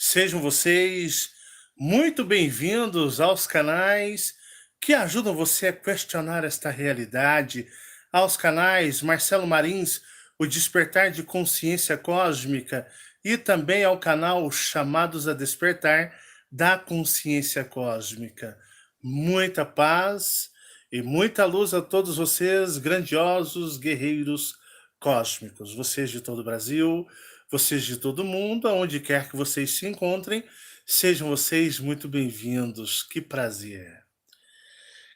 Sejam vocês muito bem-vindos aos canais que ajudam você a questionar esta realidade, aos canais Marcelo Marins, o Despertar de Consciência Cósmica, e também ao canal Chamados a Despertar da Consciência Cósmica. Muita paz e muita luz a todos vocês, grandiosos guerreiros cósmicos, vocês de todo o Brasil, vocês de todo mundo, aonde quer que vocês se encontrem, sejam vocês muito bem-vindos. Que prazer.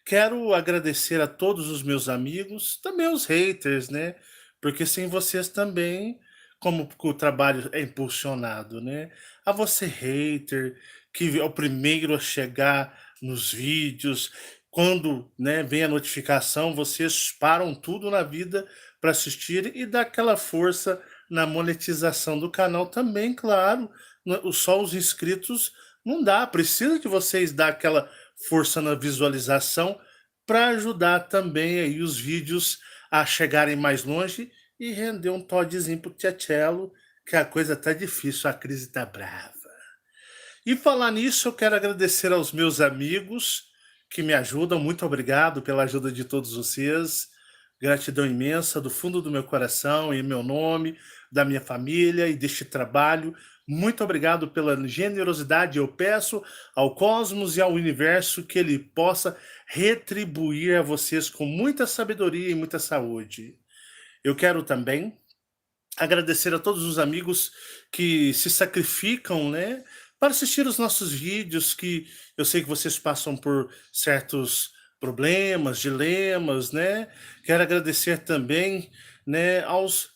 Quero agradecer a todos os meus amigos, também os haters, né? Porque sem vocês também, como o trabalho é impulsionado, né? A você, hater, que é o primeiro a chegar nos vídeos, quando, né, vem a notificação, vocês param tudo na vida para assistir e dar aquela força na monetização do canal também, claro. Só os inscritos não dá, precisa de vocês dar aquela força na visualização para ajudar também aí os vídeos a chegarem mais longe e render um todzinho pro Tchelo, que a coisa tá difícil, a crise tá brava. E falar nisso, eu quero agradecer aos meus amigos que me ajudam. Muito obrigado pela ajuda de todos vocês. Gratidão imensa do fundo do meu coração, em meu nome, da minha família e deste trabalho. Muito obrigado pela generosidade. Eu peço ao cosmos e ao universo que ele possa retribuir a vocês com muita sabedoria e muita saúde. Eu quero também agradecer a todos os amigos que se sacrificam, né, para assistir os nossos vídeos, que eu sei que vocês passam por certos problemas, dilemas, né? Quero agradecer também, né, aos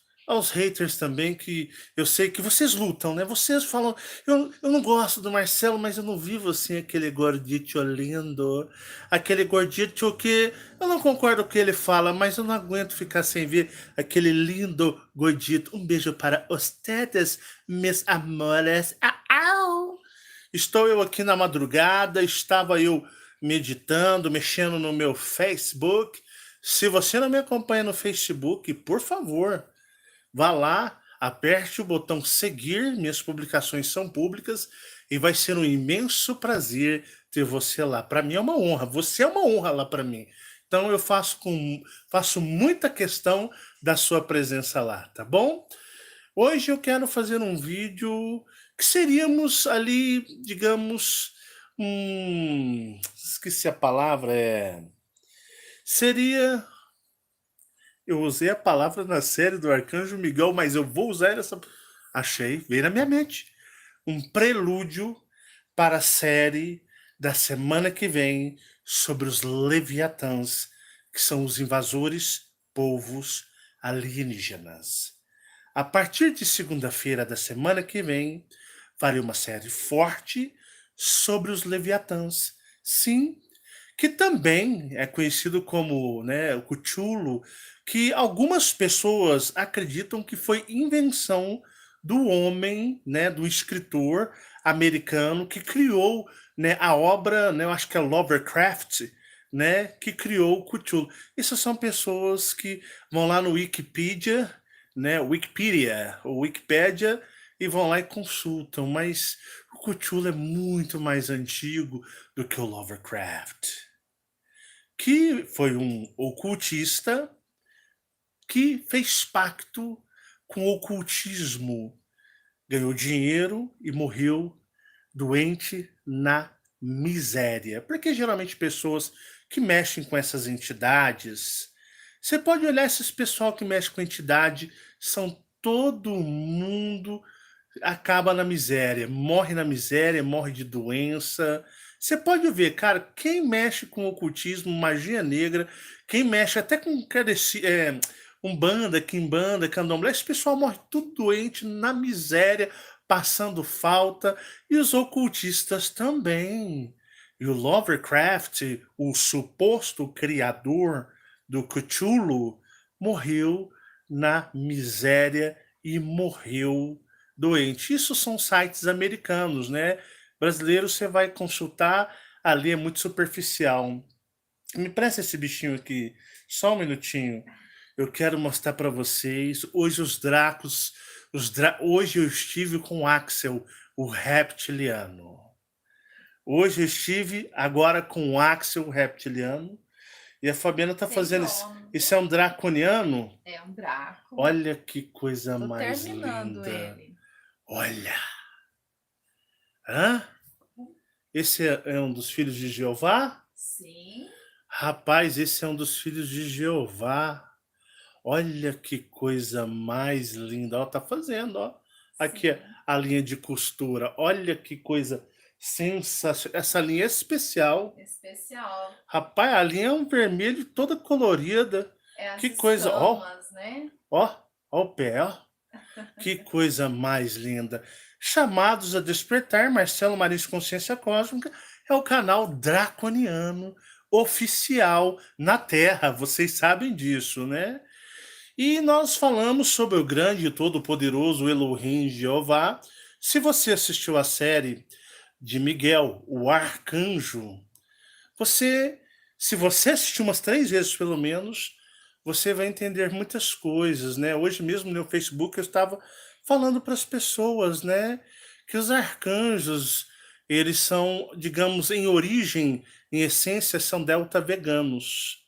haters também, que eu sei que vocês lutam, né? Vocês falam, eu não gosto do Marcelo, mas eu não vivo assim aquele gordito lindo, aquele gordito que eu não concordo com o que ele fala, mas eu não aguento ficar sem ver aquele lindo gordito. Um beijo para ustedes, meus amores. Au! Estou eu aqui na madrugada, estava eu meditando, mexendo no meu Facebook. Se você não me acompanha no Facebook, por favor, vá lá, aperte o botão seguir, minhas publicações são públicas e vai ser um imenso prazer ter você lá. Para mim é uma honra, você é uma honra lá para mim. Então eu faço muita questão da sua presença lá, tá bom? Hoje eu quero fazer um vídeo que seríamos ali, digamos, esqueci a palavra, seria, eu usei a palavra na série do Arcanjo Miguel, mas eu vou usar essa, achei, veio na minha mente, um prelúdio para a série da semana que vem sobre os Leviatãs, que são os invasores povos alienígenas. A partir de segunda-feira da semana que vem, farei uma série forte sobre os Leviatãs. Sim, que também é conhecido como, né, o Cthulhu, que algumas pessoas acreditam que foi invenção do homem, né, do escritor americano que criou, né, a obra, né, eu acho que é Lovecraft, né, que criou o Cthulhu. Essas são pessoas que vão lá no Wikipedia, né, Wikipedia ou Wikipédia, e vão lá e consultam, mas o Cthulhu é muito mais antigo do que o Lovecraft, que foi um ocultista que fez pacto com o ocultismo, ganhou dinheiro e morreu doente na miséria. Porque geralmente pessoas que mexem com essas entidades, você pode olhar esses pessoal que mexe com entidade, são todo mundo acaba na miséria, morre de doença. Você pode ver, cara, quem mexe com ocultismo, magia negra, quem mexe até com umbanda, quimbanda, candomblé, esse pessoal morre tudo doente, na miséria, passando falta, e os ocultistas também. E o Lovecraft, o suposto criador do Cthulhu, morreu na miséria e morreu doente. Isso são sites americanos, né? Brasileiro você vai consultar, ali é muito superficial. Me presta esse bichinho aqui, só um minutinho. Eu quero mostrar para vocês. Hoje os Dracos, hoje eu estive com o Axel, o reptiliano. Hoje eu estive agora com o Axel, o reptiliano, e a Fabiana tá Sem fazendo dono. isso é um draconiano? É um Draco. Olha que coisa Tô mais terminando linda. ele. Olha. Hã? Esse é um dos filhos de Jeová? Sim. Rapaz, esse é um dos filhos de Jeová. Olha que coisa mais linda. Ó, tá fazendo, ó. Aqui Sim. a linha de costura. Olha que coisa sensacional. Essa linha é especial. Especial. Rapaz, a linha é um vermelho toda colorida. É as Que coisa, ó, escamas, né? ó, ó o pé, ó. Que coisa mais linda. Chamados a despertar, Marcelo Marins Consciência Cósmica é o canal draconiano oficial na Terra. Vocês sabem disso, né? E nós falamos sobre o grande e todo-poderoso Elohim Jeová. Se você assistiu a série de Miguel, o Arcanjo, você, se você assistiu umas 3 vezes pelo menos, você vai entender muitas coisas, né? Hoje mesmo no meu Facebook eu estava falando para as pessoas, né, que os arcanjos, eles são, digamos, em origem, em essência, são delta veganos.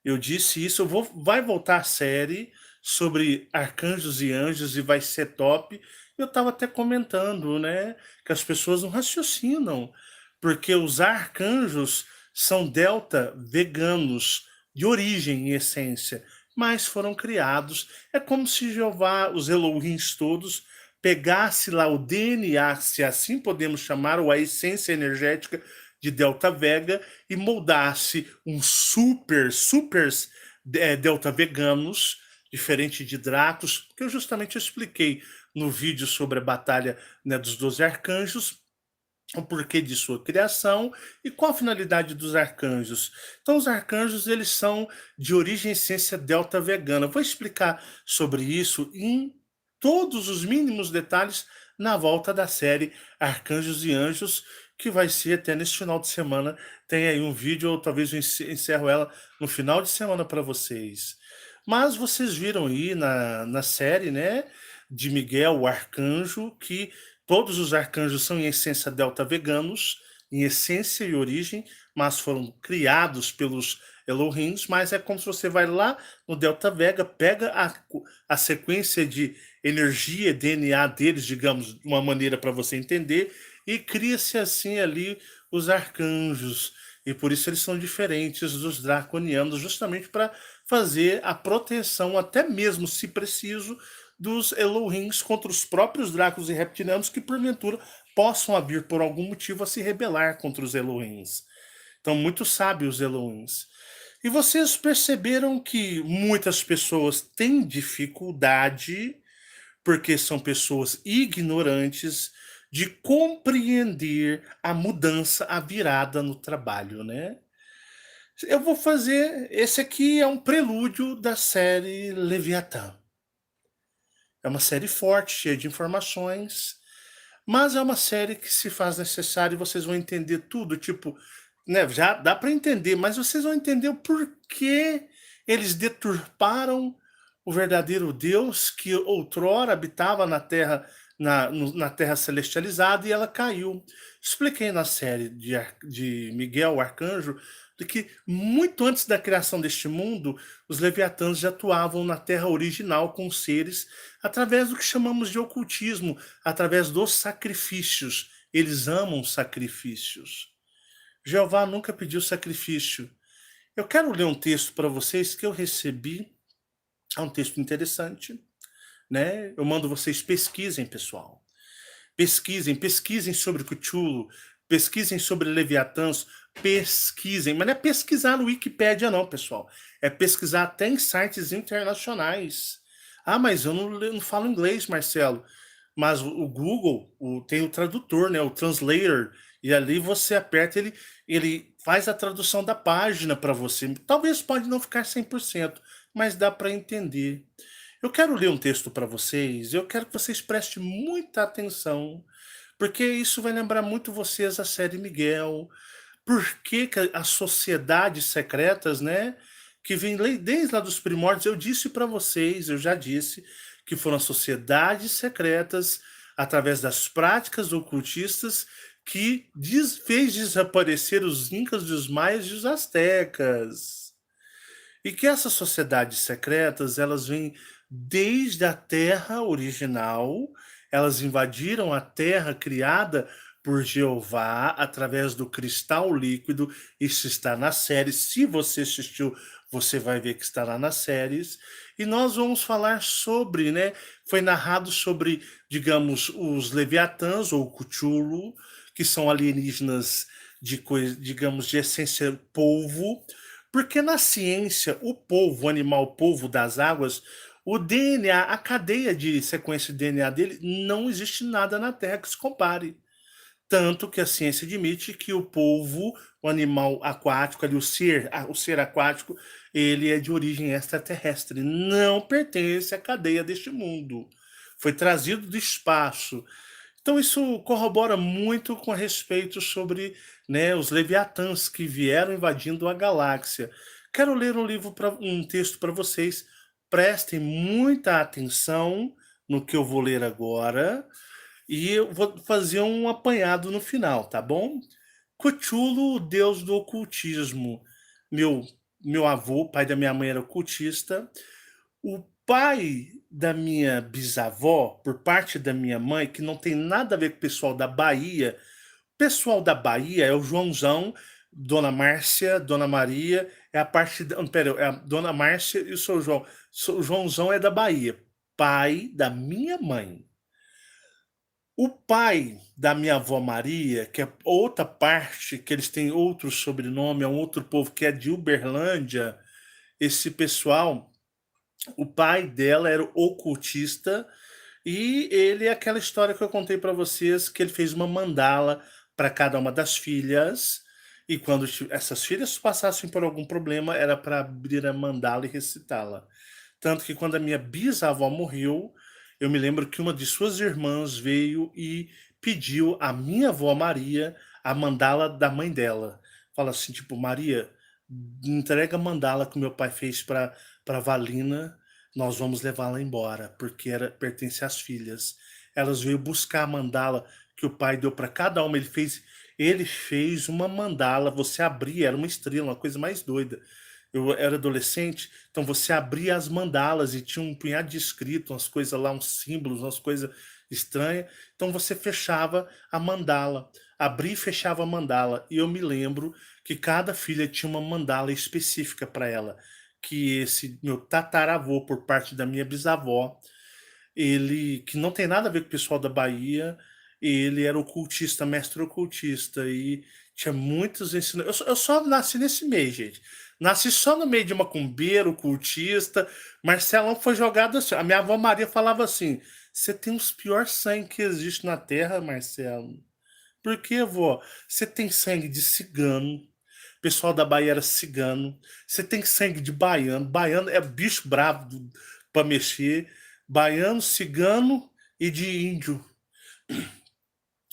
Eu disse isso, vai voltar a série sobre arcanjos e anjos e vai ser top. Eu estava até comentando, né, que as pessoas não raciocinam, porque os arcanjos são delta veganos, de origem e essência, mas foram criados. É como se Jeová, os Elohims todos, pegasse lá o DNA, se assim podemos chamar, ou a essência energética de Delta Vega e moldasse um supers Delta Veganos, diferente de Dracos, que eu justamente expliquei no vídeo sobre a batalha, né, dos 12 arcanjos, o porquê de sua criação e qual a finalidade dos arcanjos. Então, os arcanjos, eles são de origem e essência delta vegana. Vou explicar sobre isso em todos os mínimos detalhes na volta da série Arcanjos e Anjos, que vai ser até neste final de semana. Tem aí um vídeo, ou talvez eu encerro ela no final de semana para vocês. Mas vocês viram aí na série, né, de Miguel, o arcanjo, que todos os arcanjos são em essência delta veganos, em essência e origem, mas foram criados pelos Elohims, mas é como se você vai lá no Delta Vega, pega a sequência de energia, DNA deles, digamos, de uma maneira para você entender, e cria-se assim ali os arcanjos. E por isso eles são diferentes dos draconianos, justamente para fazer a proteção, até mesmo se preciso, dos Elohims contra os próprios Dracos e Reptilianos que, porventura, possam vir por algum motivo a se rebelar contra os Elohims. Então, muito sábios os Elohims. E vocês perceberam que muitas pessoas têm dificuldade, porque são pessoas ignorantes, de compreender a mudança, a virada no trabalho, né? Eu vou fazer. Esse aqui é um prelúdio da série Leviatã. É uma série forte, cheia de informações, mas é uma série que se faz necessário e vocês vão entender tudo, tipo, né, já dá para entender, mas vocês vão entender o porquê eles deturparam o verdadeiro Deus que outrora habitava na Terra, na Terra celestializada, e ela caiu. Expliquei na série de Miguel, o Arcanjo, de que muito antes da criação deste mundo, os leviatãs já atuavam na Terra original com seres através do que chamamos de ocultismo, através dos sacrifícios. Eles amam sacrifícios. Jeová nunca pediu sacrifício. Eu quero ler um texto para vocês que eu recebi. É um texto interessante, né? Eu mando vocês pesquisem, pessoal. Pesquisem sobre Cthulhu, pesquisem sobre Leviatãs, pesquisem, mas não é pesquisar no Wikipédia não, pessoal. É pesquisar até em sites internacionais. Ah, mas eu não falo inglês, Marcelo. Mas o Google tem o tradutor, né, o translator, e ali você aperta, ele faz a tradução da página para você. Talvez pode não ficar 100%, mas dá para entender. Eu quero ler um texto para vocês, eu quero que vocês prestem muita atenção, porque isso vai lembrar muito vocês a série Miguel. Por que que as sociedades secretas, né, que vêm desde lá dos primórdios, eu disse para vocês, eu já disse, que foram as sociedades secretas, através das práticas ocultistas que fez desaparecer os incas, os maias e os astecas. E que essas sociedades secretas, elas vêm desde a terra original, elas invadiram a terra criada por Jeová através do cristal líquido. Isso está na série. Se você assistiu, você vai ver que está lá nas séries. E nós vamos falar sobre, né? Foi narrado sobre, digamos, os Leviatãs ou Cthulhu, que são alienígenas de coisa, digamos, de essência polvo, porque na ciência, o polvo, o animal polvo das águas, o DNA, a cadeia de sequência de DNA dele, não existe nada na Terra que se compare. Tanto que a ciência admite que o polvo, o animal aquático, ali, o ser aquático, ele é de origem extraterrestre, não pertence à cadeia deste mundo. Foi trazido do espaço. Então isso corrobora muito com a respeito sobre, né, os leviatãs que vieram invadindo a galáxia. Quero ler um texto para vocês. Prestem muita atenção no que eu vou ler agora e eu vou fazer um apanhado no final, tá bom? Cthulhu, o deus do ocultismo. Meu, meu avô, pai da minha mãe, era ocultista. O pai da minha bisavó, por parte da minha mãe, que não tem nada a ver com o pessoal da Bahia. O pessoal da Bahia é o Joãozão, Dona Márcia, Dona Maria, é a parte da, pera, é a Dona Márcia e o seu João. O Joãozão é da Bahia, pai da minha mãe. O pai da minha avó Maria, que é outra parte, que eles têm outro sobrenome, é um outro povo que é de Uberlândia, esse pessoal, o pai dela era ocultista e ele é aquela história que eu contei para vocês, que ele fez uma mandala para cada uma das filhas, e quando essas filhas passassem por algum problema, era para abrir a mandala e recitá-la. Tanto que quando a minha bisavó morreu, eu me lembro que uma de suas irmãs veio e pediu à minha avó Maria a mandala da mãe dela. Fala assim, tipo, Maria, entrega a mandala que o meu pai fez para Valina, nós vamos levá-la embora, porque pertence às filhas. Elas veio buscar a mandala que o pai deu para cada uma, ele fez uma mandala, você abria, era uma estrela, uma coisa mais doida. Eu era adolescente, então você abria as mandalas e tinha um punhado de escrito, umas coisas lá, uns símbolos, umas coisas estranhas. Então você fechava a mandala, abria e fechava a mandala. E eu me lembro que cada filha tinha uma mandala específica para ela, que esse meu tataravô, por parte da minha bisavó, ele, que não tem nada a ver com o pessoal da Bahia, ele era ocultista, mestre ocultista, e tinha muitos ensinamentos. Eu só nasci nesse meio, gente. Nasci só no meio de macumbeiro, ocultista. Marcelão foi jogado assim. A minha avó Maria falava assim: você tem os piores sangue que existe na terra, Marcelo. Por quê, vó? Você tem sangue de cigano. O pessoal da Bahia era cigano. Você tem sangue de baiano. Baiano é bicho bravo para mexer. Baiano, cigano e de índio.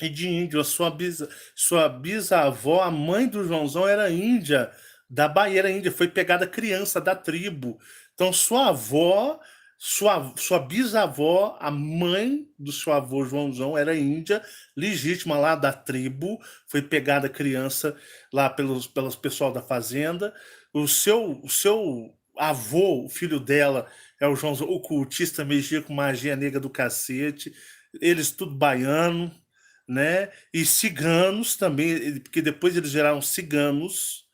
E de índio. Sua bisavó, a mãe do Joãozão, era índia. Da Bahia era índia. Foi pegada criança da tribo. Então, sua avó, sua bisavó, a mãe do seu avô Joãozão, era índia, legítima lá da tribo. Foi pegada criança lá pelos pessoal da fazenda. O seu avô, o filho dela, é o Joãozão, ocultista, mexia com magia negra do cacete. Eles tudo baiano, né? E ciganos também, porque depois eles geraram ciganos.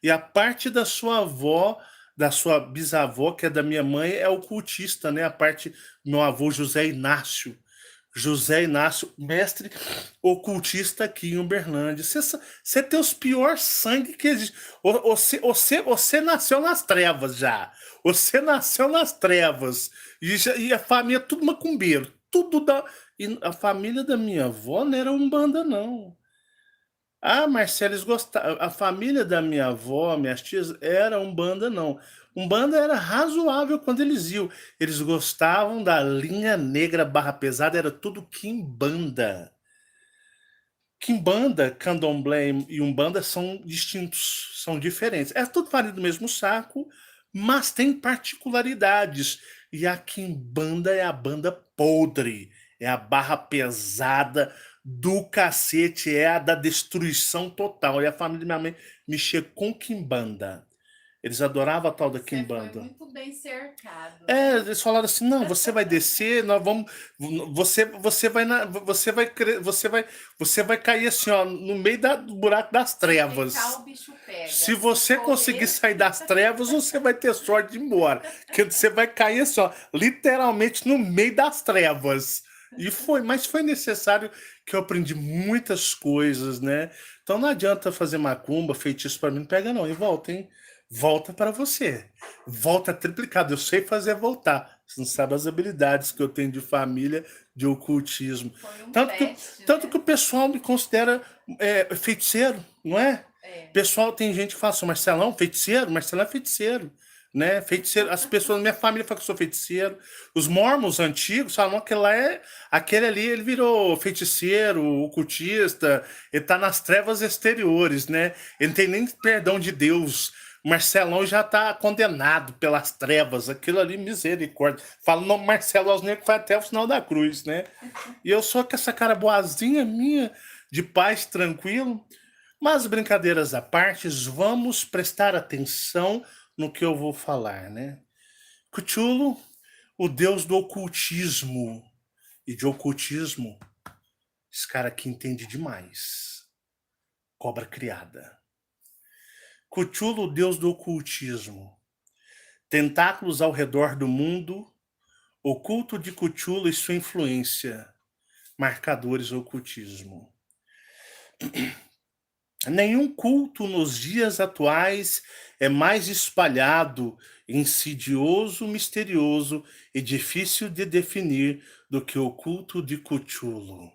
E a parte da sua avó, da sua bisavó, que é da minha mãe, é ocultista, né? A parte do meu avô José Inácio. José Inácio, mestre ocultista aqui em Uberlândia. Você tem os piores sangue que existe. Você nasceu nas trevas já. Você nasceu nas trevas. E a família é tudo macumbeiro. Tudo da. E a família da minha avó não era Umbanda, não. Ah, Marcelo, eles gostavam. A família da minha avó, minhas tias, era Umbanda, não. Umbanda era razoável quando eles iam. Eles gostavam da linha negra barra pesada, era tudo quimbanda. Quimbanda, candomblé e umbanda são distintos, são diferentes. É tudo farinha do mesmo saco, mas tem particularidades. E a quimbanda é a banda podre. É a barra pesada do cacete, é a da destruição total. E a família da minha mãe mexia com quimbanda. Eles adoravam a tal da Você foi quimbanda. muito bem cercado, É, né? eles falaram assim: "Não, você vai descer, nós vamos você vai na você vai cair assim, ó, no meio do buraco das Se ficar, trevas. o bicho pega. Se você conseguir correr, sair das trevas, você vai ter sorte de ir embora, que você vai cair assim, ó, literalmente no meio das trevas". E foi, mas foi necessário, que eu aprendi muitas coisas, né. Então não adianta fazer macumba, feitiço pra mim não pega não, e volta, hein. Volta para você. Volta triplicado, eu sei fazer voltar. Você não sabe as habilidades que eu tenho de família, de ocultismo. foi um Tanto que teste, tanto que né? o pessoal me considera, feiticeiro, não é? É. Pessoal, tem gente que fala assim: "Marcelão, feiticeiro? Marcelão é feiticeiro", né, feiticeiro. As pessoas da minha família falam que eu sou feiticeiro. Os mormons antigos falam que lá aquele ali, ele virou feiticeiro, ocultista, ele tá nas trevas exteriores, né, ele não tem nem perdão de Deus. Marcelão já tá condenado pelas trevas, aquilo ali, misericórdia. Fala o nome Marcelo aos negros, vai até o final da cruz, né. E eu sou com essa cara boazinha minha, de paz, tranquilo. Mas brincadeiras à parte, vamos prestar atenção no que eu vou falar, né. Cthulhu, o deus do ocultismo, e de ocultismo, esse cara aqui entende demais. Cobra criada. Cthulhu, o deus do ocultismo. Tentáculos ao redor do mundo, o culto de Cthulhu e sua influência. Marcadores do ocultismo. Nenhum culto nos dias atuais é mais espalhado, insidioso, misterioso e difícil de definir do que o culto de Cthulhu.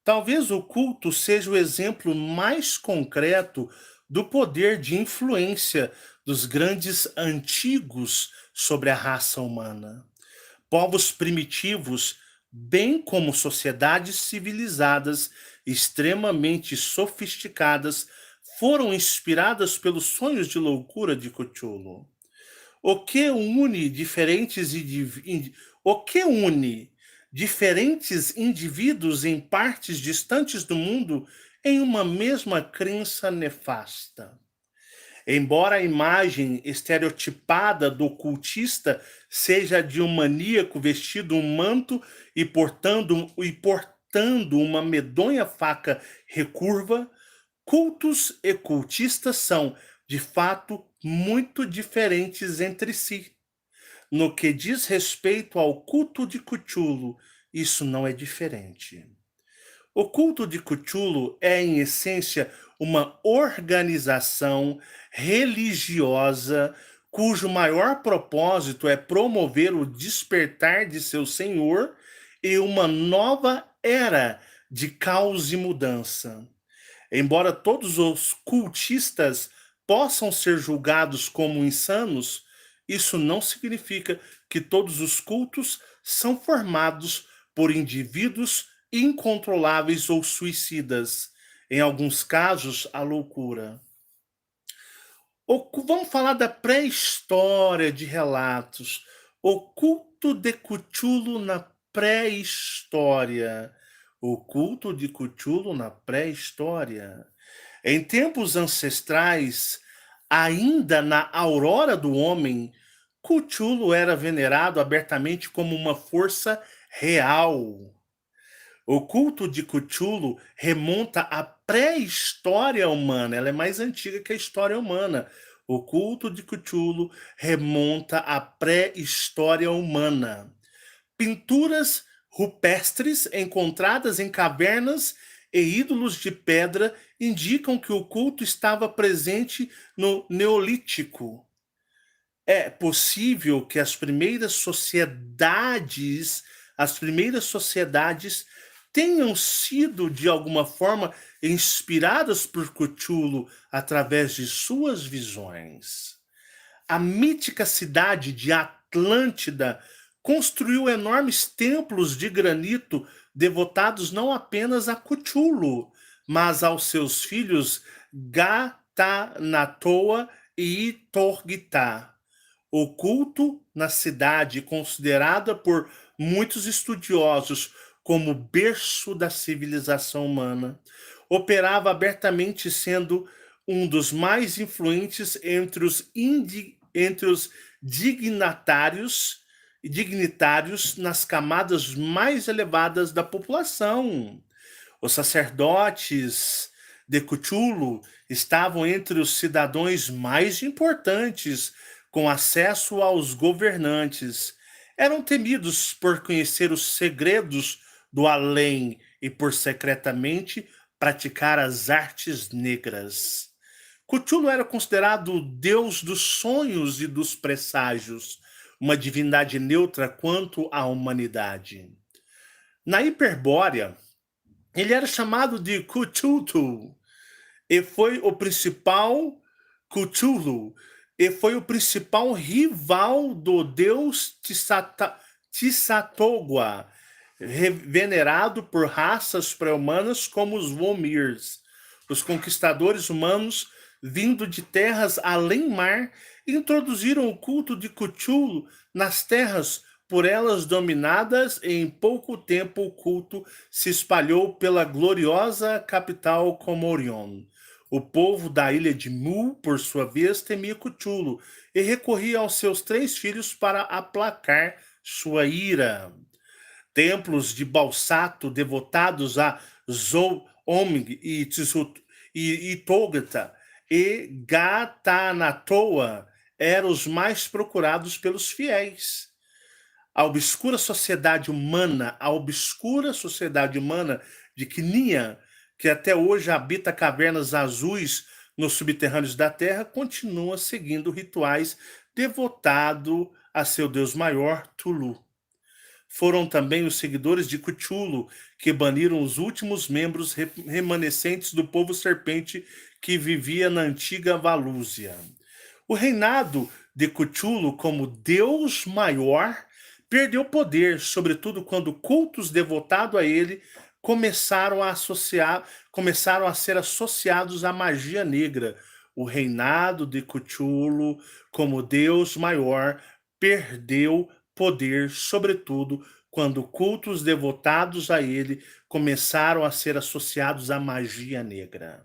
Talvez o culto seja o exemplo mais concreto do poder de influência dos grandes antigos sobre a raça humana. Povos primitivos, bem como sociedades civilizadas extremamente sofisticadas, foram inspiradas pelos sonhos de loucura de Cthulhu. O que une o que une diferentes indivíduos em partes distantes do mundo em uma mesma crença nefasta? Embora a imagem estereotipada do cultista seja a de um maníaco vestido um manto e portando uma medonha faca recurva, cultos e cultistas são, de fato, muito diferentes entre si. No que diz respeito ao culto de Cthulhu, isso não é diferente. O culto de Cthulhu é, em essência, uma organização religiosa cujo maior propósito é promover o despertar de seu senhor e uma nova era de caos e mudança. Embora todos os cultistas possam ser julgados como insanos, isso não significa que todos os cultos são formados por indivíduos incontroláveis ou suicidas. Em alguns casos, a loucura. Vamos falar da pré-história de relatos. O culto de Cthulhu na pré-história. O culto de Cthulhu na pré-história. Em tempos ancestrais, ainda na aurora do homem, Cthulhu era venerado abertamente como uma força real. O culto de Cthulhu remonta à pré-história humana, ela é mais antiga que a história humana. O culto de Cthulhu remonta à pré-história humana. Pinturas rupestres encontradas em cavernas e ídolos de pedra indicam que o culto estava presente no Neolítico. É possível que as primeiras sociedades tenham sido de alguma forma inspiradas por Cthulhu através de suas visões. A mítica cidade de Atlântida construiu enormes templos de granito devotados não apenas a Cthulhu, mas aos seus filhos Gatanatoa e Itorgitá. O culto na cidade, considerada por muitos estudiosos como berço da civilização humana. Operava abertamente, sendo um dos mais influentes entre os dignatários dignitários nas camadas mais elevadas da população. Os sacerdotes de Cthulhu estavam entre os cidadãos mais importantes, com acesso aos governantes. Eram temidos por conhecer os segredos do além e por secretamente praticar as artes negras. Cthulhu era considerado o deus dos sonhos e dos presságios, uma divindade neutra quanto à humanidade. Na Hiperbórea, ele era chamado de Cthulhu e foi o principal Cthulhu e foi o principal rival do deus Tzatogua, venerado por raças pré-humanas como os Vomirs. Os conquistadores humanos, vindo de terras além-mar, introduziram o culto de Cthulhu nas terras por elas dominadas, e em pouco tempo o culto se espalhou pela gloriosa capital Comorion. O povo da ilha de Mu, por sua vez, temia Cthulhu e recorria aos seus 3 filhos para aplacar sua ira. Templos de Balsato devotados a Zooming e Togata e Gatanatoa eram os mais procurados pelos fiéis. A obscura sociedade humana de Knia, que até hoje habita cavernas azuis nos subterrâneos da Terra, continua seguindo rituais devotado a seu deus maior, Tulu. Foram também os seguidores de Cthulhu que baniram os últimos membros remanescentes do povo serpente que vivia na antiga Valúzia. O reinado de Cthulhu como deus maior perdeu poder, sobretudo quando cultos devotados a ele começaram a ser associados à magia negra. O reinado de Cthulhu como deus maior perdeu poder, sobretudo quando cultos devotados a ele começaram a ser associados à magia negra.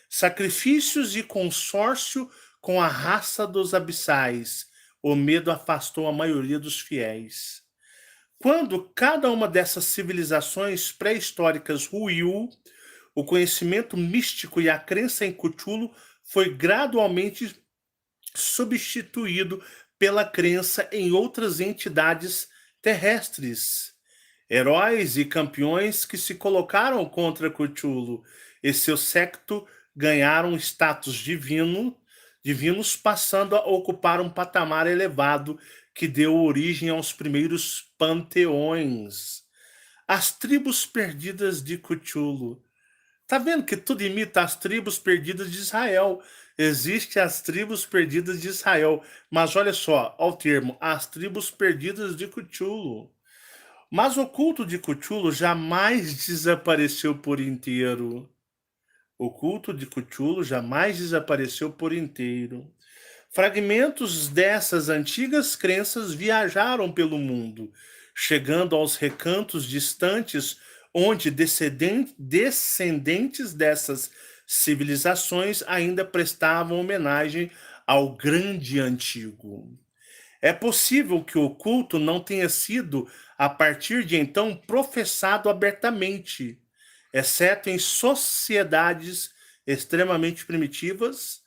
Sacrifícios e consórcio com a raça dos abissais. O medo afastou a maioria dos fiéis. Quando cada uma dessas civilizações pré-históricas ruiu, o conhecimento místico e a crença em Cthulhu foi gradualmente substituído pela crença em outras entidades terrestres. Heróis e campeões que se colocaram contra Cthulhu e seu séquito ganharam status divinos, passando a ocupar um patamar elevado que deu origem aos primeiros panteões. As tribos perdidas de Cthulhu. Tá vendo que tudo imita as tribos perdidas de Israel? Existem as tribos perdidas de Israel. Mas olha só, ao termo, as tribos perdidas de Cthulhu. Mas o culto de Cthulhu jamais desapareceu por inteiro. O culto de Cthulhu jamais desapareceu por inteiro. Fragmentos dessas antigas crenças viajaram pelo mundo, chegando aos recantos distantes onde descendentes dessas civilizações ainda prestavam homenagem ao grande antigo. É possível que o culto não tenha sido, a partir de então, professado abertamente, exceto em sociedades extremamente primitivas,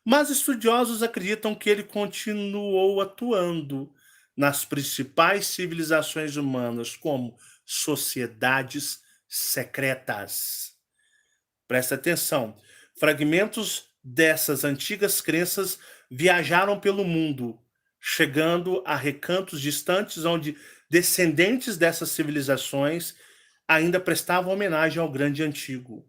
mas estudiosos acreditam que ele continuou atuando nas principais civilizações humanas como sociedades secretas. Presta atenção. Fragmentos dessas antigas crenças viajaram pelo mundo, chegando a recantos distantes onde descendentes dessas civilizações ainda prestavam homenagem ao grande antigo.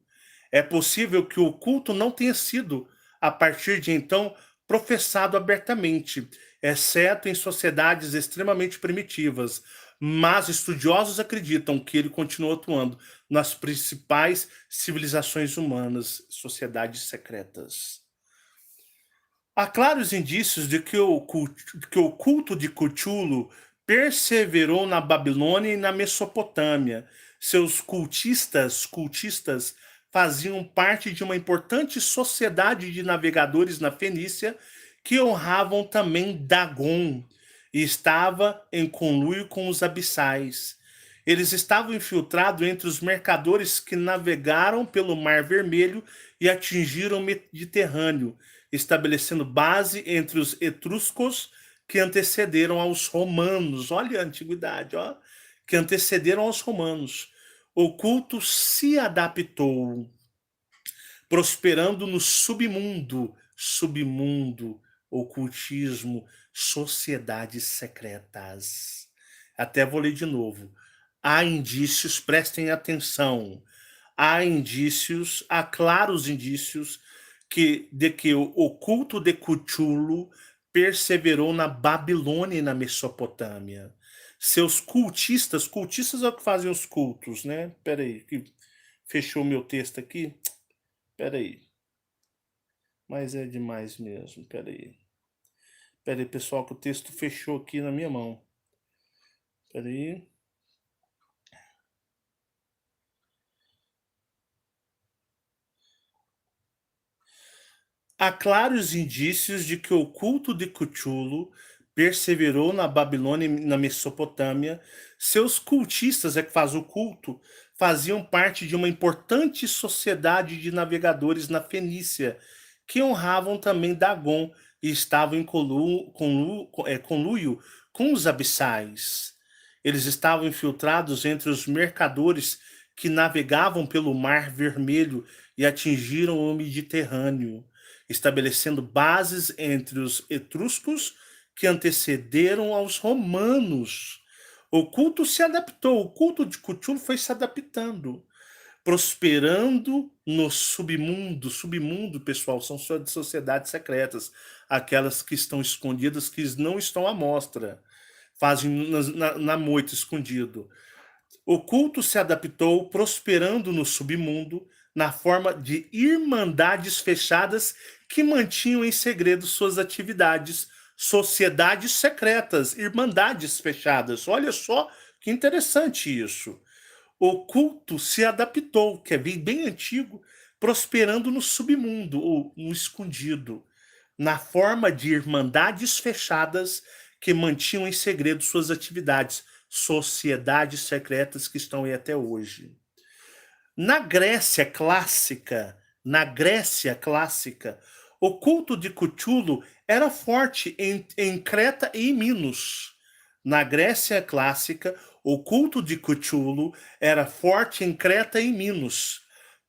É possível que o culto não tenha sido, a partir de então, professado abertamente, exceto em sociedades extremamente primitivas, mas estudiosos acreditam que ele continuou atuando nas principais civilizações humanas, sociedades secretas. Há claros indícios de que o culto de Cthulhu perseverou na Babilônia e na Mesopotâmia. Seus cultistas faziam parte de uma importante sociedade de navegadores na Fenícia que honravam também Dagon e estava em conluio com os abissais. Eles estavam infiltrados entre os mercadores que navegaram pelo Mar Vermelho e atingiram o Mediterrâneo, estabelecendo base entre os etruscos que antecederam aos romanos. Olha a antiguidade, ó, que antecederam aos romanos. O culto se adaptou, prosperando no submundo, ocultismo, sociedades secretas. Até vou ler de novo. Há indícios, prestem atenção. Há claros indícios de que o culto de Cthulhu perseverou na Babilônia e na Mesopotâmia. Seus cultistas é o que fazem os cultos, né? Peraí, que fechou meu texto aqui. Peraí. Mas é demais mesmo, peraí. Peraí, pessoal, que o texto fechou aqui na minha mão. Peraí. Há claros indícios de que o culto de Cthulhu perseverou na Babilônia e na Mesopotâmia. Seus cultistas, é que faz o culto, faziam parte de uma importante sociedade de navegadores na Fenícia, que honravam também Dagon e estavam em conluio com os abissais. Eles estavam infiltrados entre os mercadores que navegavam pelo Mar Vermelho e atingiram o Mediterrâneo, estabelecendo bases entre os etruscos que antecederam aos romanos. O culto se adaptou, o culto de Cthulhu foi se adaptando, prosperando no submundo, pessoal, são sociedades secretas, aquelas que estão escondidas, que não estão à mostra, fazem na moita, escondido. O culto se adaptou, prosperando no submundo, na forma de irmandades fechadas que mantinham em segredo suas atividades, sociedades secretas, irmandades fechadas. Olha só que interessante isso. O culto se adaptou, que é bem antigo, prosperando no submundo, ou no escondido, na forma de irmandades fechadas que mantinham em segredo suas atividades, sociedades secretas que estão aí até hoje. Na Grécia clássica, o culto de Cthulhu era forte em Creta e em Minos. Na Grécia clássica, o culto de Cthulhu era forte em Creta e Minos.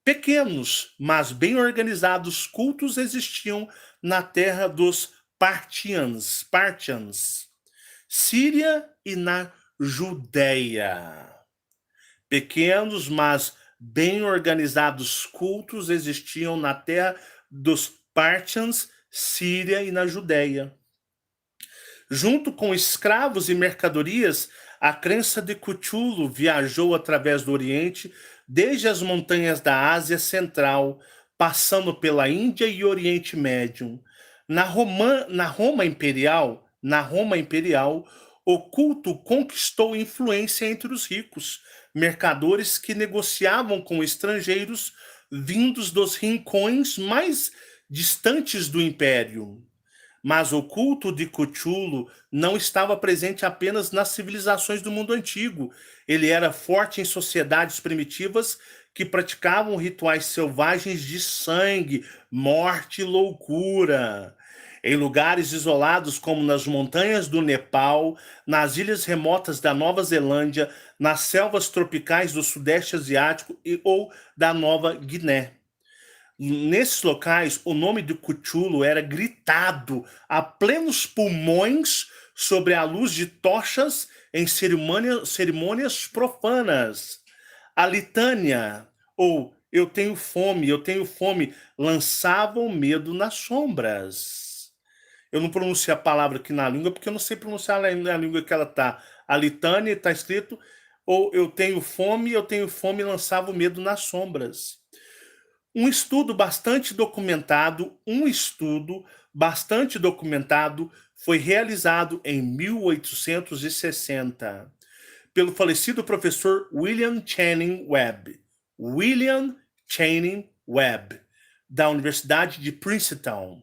Pequenos, mas bem organizados cultos existiam na terra dos Parthians, Síria e na Judéia. Pequenos, mas bem organizados cultos existiam na terra dos Parthians, Síria e na Judéia. Junto com escravos e mercadorias, a crença de Cthulhu viajou através do Oriente, desde as montanhas da Ásia Central, passando pela Índia e Oriente Médio. Na Roma Imperial, o culto conquistou influência entre os ricos, mercadores que negociavam com estrangeiros vindos dos rincões mais distantes do império. Mas o culto de Cthulhu não estava presente apenas nas civilizações do mundo antigo. Ele era forte em sociedades primitivas que praticavam rituais selvagens de sangue, morte e loucura. Em lugares isolados, como nas montanhas do Nepal, nas ilhas remotas da Nova Zelândia, nas selvas tropicais do Sudeste Asiático ou da Nova Guiné. Nesses locais, o nome de Cthulhu era gritado a plenos pulmões sobre a luz de tochas em cerimônias profanas. A litânia, ou eu tenho fome, lançavam medo nas sombras. Eu não pronuncio a palavra aqui na língua, porque eu não sei pronunciar na língua que ela está. A litânia está escrito, ou eu tenho fome, lançava o medo nas sombras. Um estudo bastante documentado foi realizado em 1860 pelo falecido professor William Channing Webb. William Channing Webb, da Universidade de Princeton.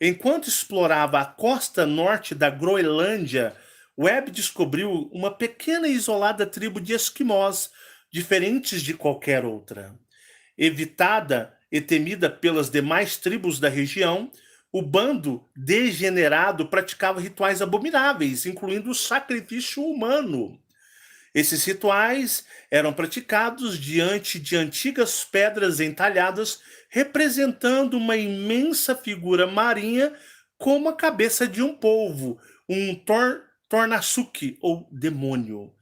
Enquanto explorava a costa norte da Groenlândia, Webb descobriu uma pequena e isolada tribo de esquimós, diferentes de qualquer outra. Evitada e temida pelas demais tribos da região, o bando degenerado praticava rituais abomináveis, incluindo o sacrifício humano. Esses rituais eram praticados diante de antigas pedras entalhadas, representando uma imensa figura marinha como a cabeça de um polvo, um tornasuk, ou demônio,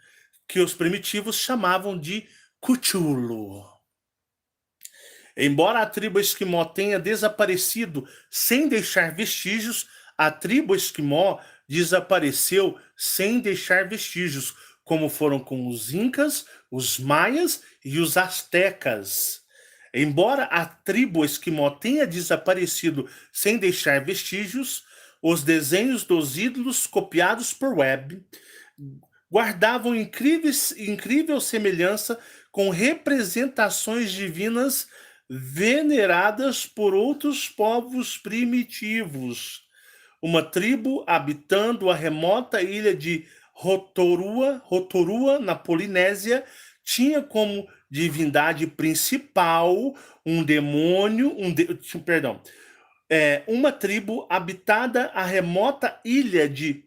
que os primitivos chamavam de Cthulhu. Embora a tribo esquimó tenha desaparecido sem deixar vestígios, a tribo esquimó desapareceu sem deixar vestígios, como foram com os incas, os maias e os astecas. Embora a tribo esquimó tenha desaparecido sem deixar vestígios, os desenhos dos ídolos copiados por Webb guardavam incrível semelhança com representações divinas veneradas por outros povos primitivos. Uma tribo habitando a remota ilha de Rotorua, na Polinésia, tinha como divindade principal um demônio, uma tribo habitada a remota ilha de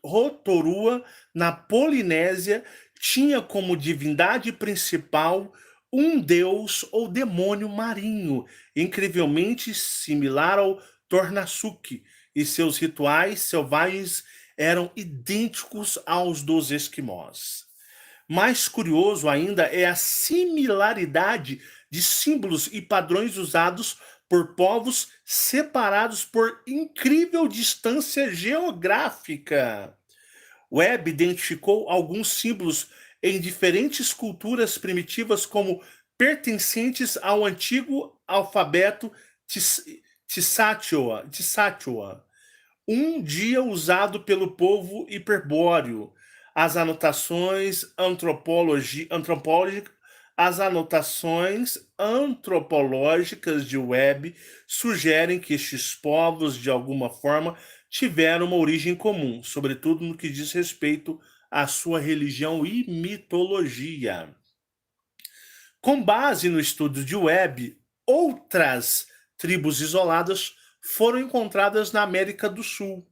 Rotorua, na Polinésia, tinha como divindade principal um deus ou demônio marinho, incrivelmente similar ao Tornasuk, e seus rituais selvagens eram idênticos aos dos esquimós. Mais curioso ainda é a similaridade de símbolos e padrões usados por povos separados por incrível distância geográfica. Webb identificou alguns símbolos em diferentes culturas primitivas como pertencentes ao antigo alfabeto Tissátua, um dia usado pelo povo hiperbóreo. As anotações antropológicas de Webb sugerem que estes povos, de alguma forma, tiveram uma origem comum, sobretudo no que diz respeito à sua religião e mitologia. Com base no estudo de Webb, outras tribos isoladas foram encontradas na América do Sul,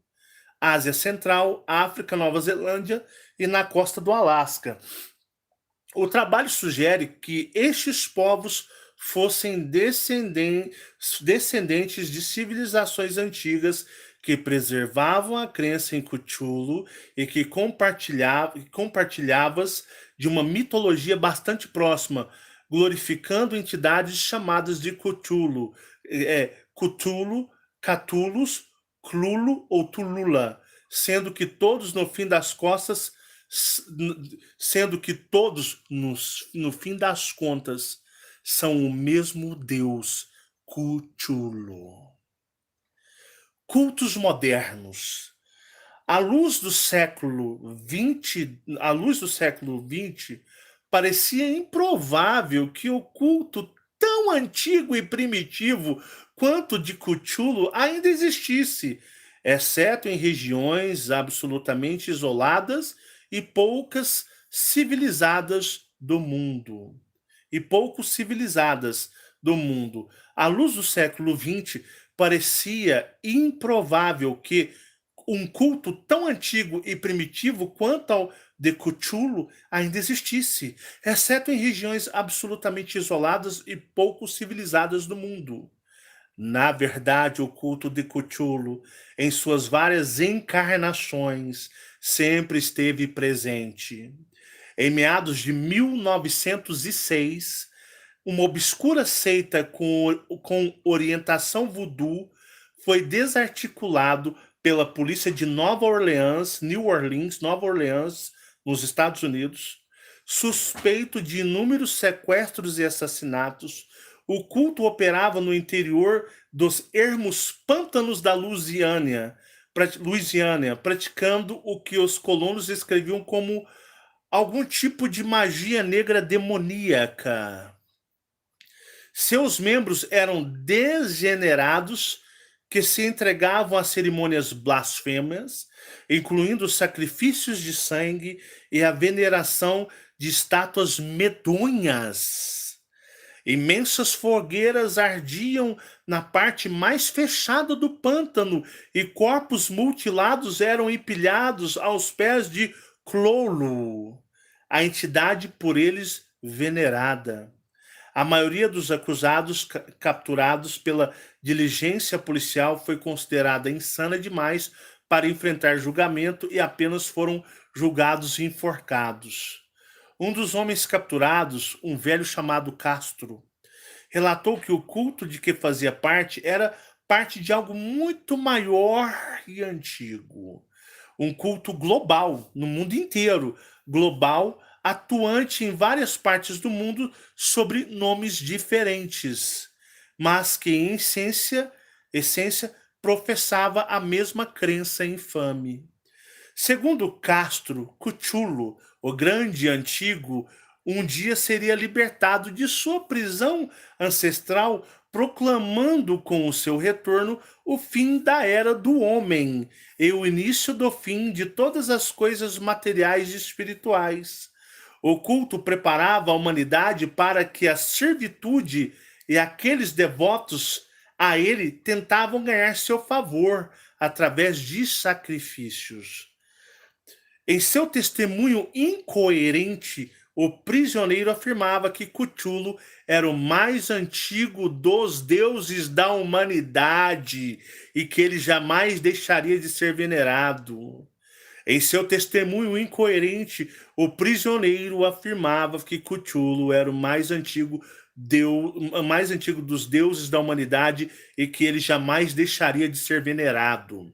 Ásia Central, África, Nova Zelândia e na costa do Alasca. O trabalho sugere que estes povos fossem descendentes de civilizações antigas que preservavam a crença em Cthulhu e que compartilhavas de uma mitologia bastante próxima, glorificando entidades chamadas de Cthulhu, Cthulhu, Cthulhus, Clulo ou Tulula, sendo que todos no fim das contas são o mesmo Deus, Cthulhu. Cultos modernos. À luz do século XX, parecia improvável que o culto tão antigo e primitivo quanto de Cthulhu ainda existisse, exceto em regiões absolutamente isoladas e poucas civilizadas do mundo. À luz do século XX, parecia improvável que um culto tão antigo e primitivo quanto ao de Cthulhu ainda existisse, exceto em regiões absolutamente isoladas e pouco civilizadas do mundo. Na verdade, o culto de Cthulhu, em suas várias encarnações, sempre esteve presente. Em meados de 1906, uma obscura seita com orientação voodoo foi desarticulado pela polícia de New Orleans, nos Estados Unidos, suspeito de inúmeros sequestros e assassinatos. o culto operava no interior dos ermos pântanos da Louisiana, praticando o que os colonos descreviam como algum tipo de magia negra demoníaca. Seus membros eram degenerados que se entregavam a cerimônias blasfêmias, incluindo sacrifícios de sangue e a veneração de estátuas medonhas. Imensas fogueiras ardiam na parte mais fechada do pântano e corpos mutilados eram empilhados aos pés de Clolo, a entidade por eles venerada. A maioria dos acusados capturados pela diligência policial foi considerada insana demais para enfrentar julgamento e apenas foram julgados e enforcados. Um dos homens capturados, um velho chamado Castro, relatou que o culto de que fazia parte era parte de algo muito maior e antigo. Um culto global, no mundo inteiro, global, atuante em várias partes do mundo sobre nomes diferentes, mas que em essência professava a mesma crença infame. Segundo Castro, Cthulhu, o grande antigo, um dia seria libertado de sua prisão ancestral, proclamando com o seu retorno o fim da era do homem e o início do fim de todas as coisas materiais e espirituais. O culto preparava a humanidade para que a servitude e aqueles devotos a ele tentavam ganhar seu favor através de sacrifícios. Em seu testemunho incoerente, o prisioneiro afirmava que Cthulhu era o mais antigo dos deuses da humanidade e que ele jamais deixaria de ser venerado. Em seu testemunho incoerente, o prisioneiro afirmava que Cthulhu era o mais antigo dos deuses da humanidade e que ele jamais deixaria de ser venerado.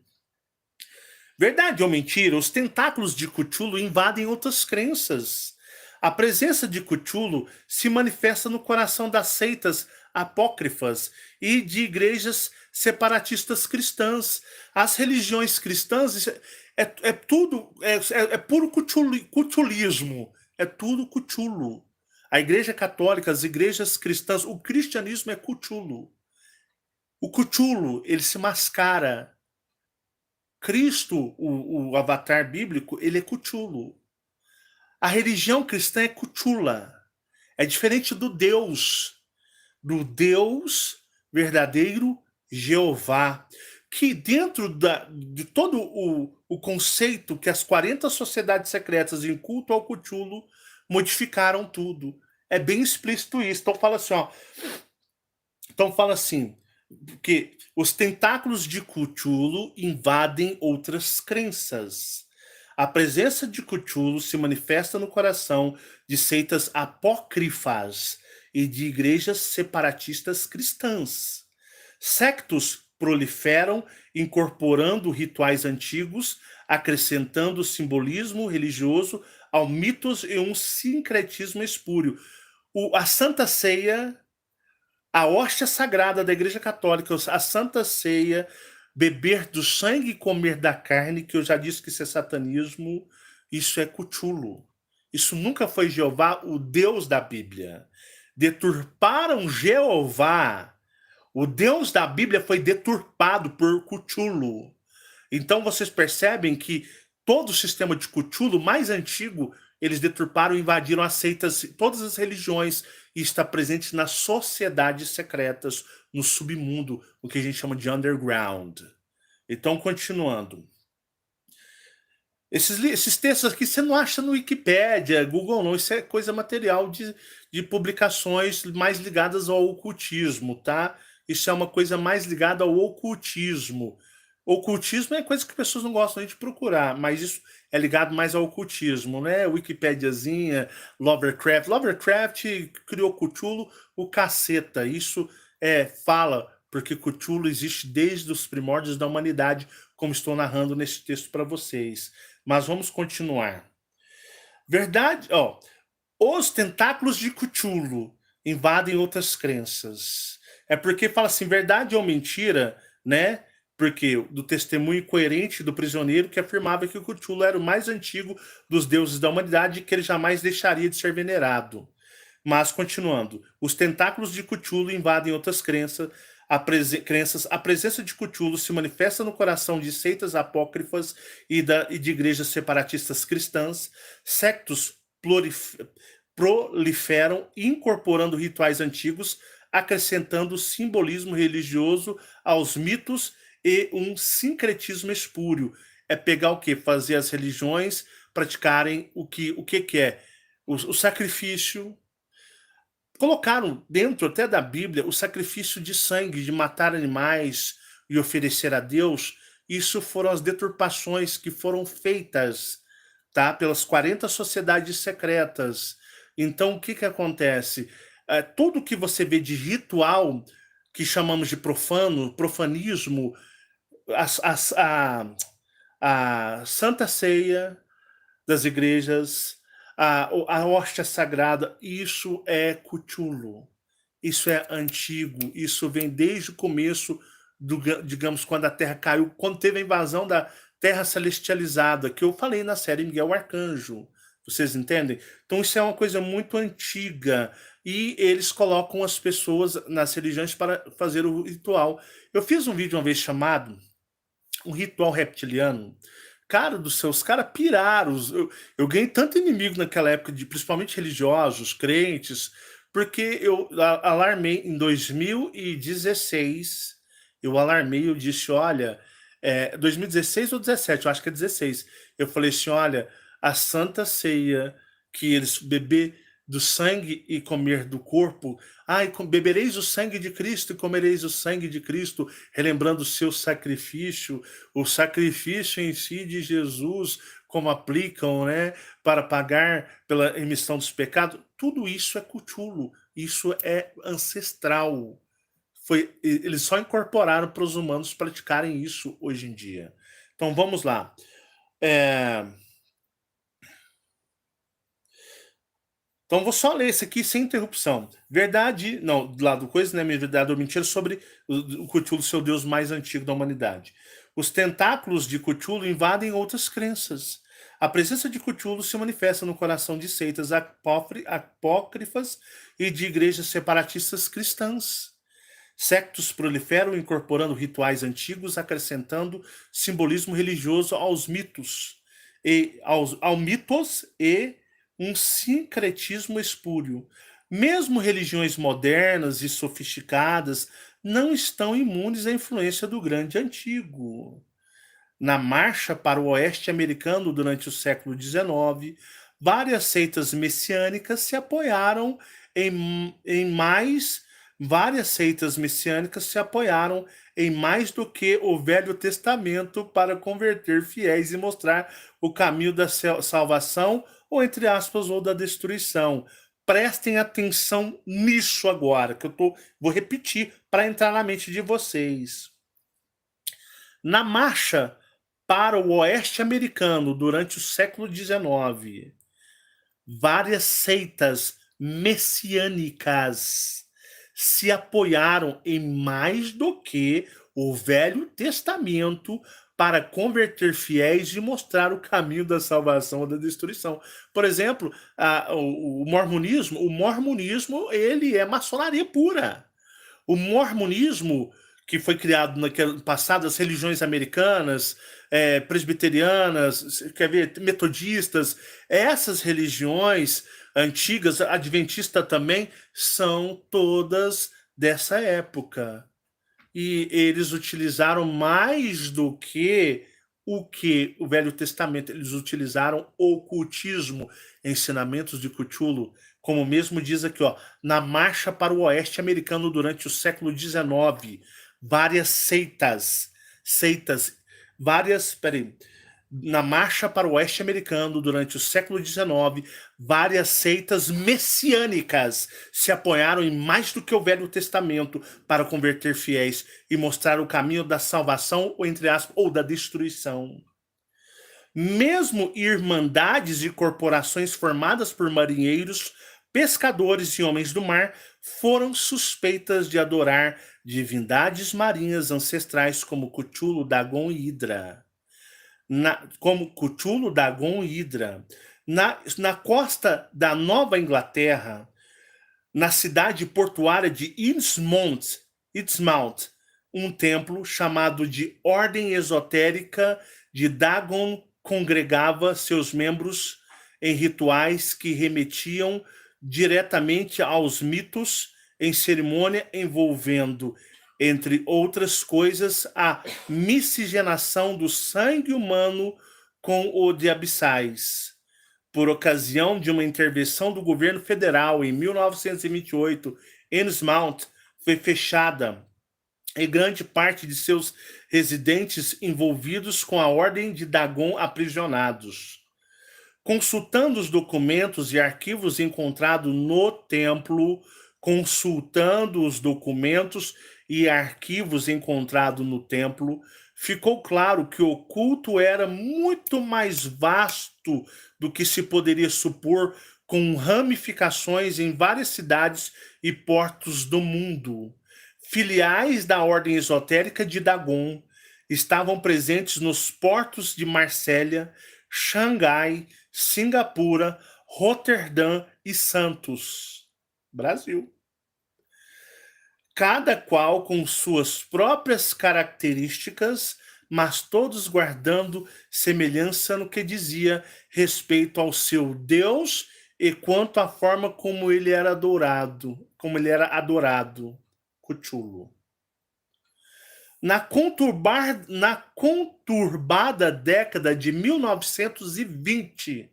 Verdade ou mentira, os tentáculos de Cthulhu invadem outras crenças. A presença de Cthulhu se manifesta no coração das seitas apócrifas e de igrejas separatistas cristãs. As religiões cristãs é tudo, é puro cthulhismo, é tudo Cthulhu. A igreja católica, as igrejas cristãs, o cristianismo é Cthulhu. O Cthulhu, ele se mascara. Cristo, o avatar bíblico, ele é Cthulhu. A religião cristã é Cthulhu. É diferente do Deus verdadeiro Jeová, que dentro de todo o conceito que as 40 sociedades secretas em culto ao Cthulhu modificaram tudo. É bem explícito isso. Então fala assim, que os tentáculos de Cthulhu invadem outras crenças. A presença de Cthulhu se manifesta no coração de seitas apócrifas e de igrejas separatistas cristãs. Sectos proliferam, incorporando rituais antigos, acrescentando simbolismo religioso ao mitos e um sincretismo espúrio. A Santa Ceia, a hóstia sagrada da Igreja Católica, a Santa Ceia, beber do sangue e comer da carne, que eu já disse que isso é satanismo, isso é Cthulhu. Isso nunca foi Jeová, o Deus da Bíblia. Deturparam Jeová. O Deus da Bíblia foi deturpado por Cthulhu. Então vocês percebem que todo o sistema de Cthulhu mais antigo, eles deturparam e invadiram as seitas, todas as religiões, e está presente nas sociedades secretas, no submundo, o que a gente chama de underground. Então, continuando. Esses textos aqui você não acha no Wikipédia, Google não, isso é coisa material de publicações mais ligadas ao ocultismo, tá? Isso é uma coisa mais ligada ao ocultismo. Ocultismo é coisa que pessoas não gostam de procurar, mas isso é ligado mais ao ocultismo, né? Wikipediazinha, Lovecraft. Lovecraft criou Cthulhu, o caceta. Isso fala, porque Cthulhu existe desde os primórdios da humanidade, como estou narrando nesse texto para vocês. Mas vamos continuar. Verdade, os tentáculos de Cthulhu invadem outras crenças. É porque fala assim, verdade ou mentira, né? Porque do testemunho incoerente do prisioneiro que afirmava que o Cthulhu era o mais antigo dos deuses da humanidade e que ele jamais deixaria de ser venerado. Mas, continuando, os tentáculos de Cthulhu invadem outras crenças. A presença de Cthulhu se manifesta no coração de seitas apócrifas e de igrejas separatistas cristãs. Sectos proliferam, incorporando rituais antigos, acrescentando simbolismo religioso aos mitos e um sincretismo espúrio. É pegar o quê? Fazer as religiões praticarem o que é? O sacrifício. Colocaram dentro até da Bíblia o sacrifício de sangue, de matar animais e oferecer a Deus. Isso foram as deturpações que foram feitas, tá, pelas 40 sociedades secretas. Então, o que que acontece? Tudo que você vê de ritual, que chamamos de profano, profanismo, as- as- a, a Santa Ceia das igrejas, a hóstia sagrada, isso é Cthulhu. Isso é antigo, isso vem desde o começo, digamos, quando a Terra caiu, quando teve a invasão da Terra celestializada, que eu falei na série Miguel Arcanjo. Vocês entendem? Então isso é uma coisa muito antiga. E eles colocam as pessoas nas religiões para fazer o ritual. Eu fiz um vídeo uma vez chamado Um Ritual Reptiliano. Cara do céu, os caras piraram. Eu ganhei tanto inimigo naquela época, principalmente religiosos, crentes, porque eu alarmei em 2016. Eu alarmei, eu disse: olha, 2016 ou 17, eu acho que é 16. Eu falei assim: olha, a Santa Ceia, que eles beber do sangue e comer do corpo. Ai, bebereis o sangue de Cristo e comereis o sangue de Cristo, relembrando o seu sacrifício, o sacrifício em si de Jesus, como aplicam, né, para pagar pela emissão dos pecados. Tudo isso é Cthulhu, isso é ancestral. Eles só incorporaram para os humanos praticarem isso hoje em dia. Então vamos lá. É, Então vou só ler esse aqui sem interrupção. Verdade, não, do lado do coisa, né? Verdade ou mentira sobre o Cthulhu, seu deus mais antigo da humanidade. Os tentáculos de Cthulhu invadem outras crenças. A presença de Cthulhu se manifesta no coração de seitas apócrifas e de igrejas separatistas cristãs. Sectos proliferam incorporando rituais antigos, acrescentando simbolismo religioso aos mitos ao mitos e um sincretismo espúrio. Mesmo religiões modernas e sofisticadas não estão imunes à influência do grande antigo. Na marcha para o oeste americano durante o século XIX, várias seitas messiânicas se apoiaram em mais várias seitas messiânicas se apoiaram em mais do que o Velho Testamento para converter fiéis e mostrar o caminho da salvação, ou entre aspas, ou da destruição. Prestem atenção nisso agora, que vou repetir para entrar na mente de vocês. Na marcha para o oeste americano durante o século XIX, várias seitas messiânicas se apoiaram em mais do que o Velho Testamento para converter fiéis e mostrar o caminho da salvação ou da destruição. Por exemplo, o mormonismo ele é maçonaria pura. O mormonismo, que foi criado naquele passado, as religiões americanas, presbiterianas, quer ver, metodistas, essas religiões antigas, adventista também, são todas dessa época. E eles utilizaram mais do que o Velho Testamento, eles utilizaram ocultismo, ensinamentos de Cthulhu, como mesmo diz aqui, ó, na marcha para o oeste americano durante o século XIX, várias seitas, peraí, na marcha para o oeste americano durante o século XIX, várias seitas messiânicas se apoiaram em mais do que o Velho Testamento para converter fiéis e mostrar o caminho da salvação, ou entre aspas, ou da destruição. Mesmo irmandades e corporações formadas por marinheiros pescadores e homens do mar foram suspeitas de adorar divindades marinhas ancestrais como Cthulhu, Dagon e Hidra. Como Cthulhu, Dagon e Hidra. Na costa da Nova Inglaterra, na cidade portuária de Innsmouth, um templo chamado de Ordem Esotérica de Dagon congregava seus membros em rituais que remetiam diretamente aos mitos, em cerimônia envolvendo, entre outras coisas, a miscigenação do sangue humano com o de abissais. Por ocasião de uma intervenção do governo federal em 1928, Innsmouth foi fechada e grande parte de seus residentes envolvidos com a Ordem de Dagon aprisionados. Consultando os documentos e arquivos encontrados no templo, ficou claro que o culto era muito mais vasto do que se poderia supor, com ramificações em várias cidades e portos do mundo. Filiais da Ordem Esotérica de Dagon estavam presentes nos portos de Marsella, Xangai, Singapura, Roterdã e Santos, Brasil. Cada qual com suas próprias características, mas todos guardando semelhança no que dizia respeito ao seu Deus e quanto à forma como ele era adorado, Cthulhu. Na conturbada década de 1920,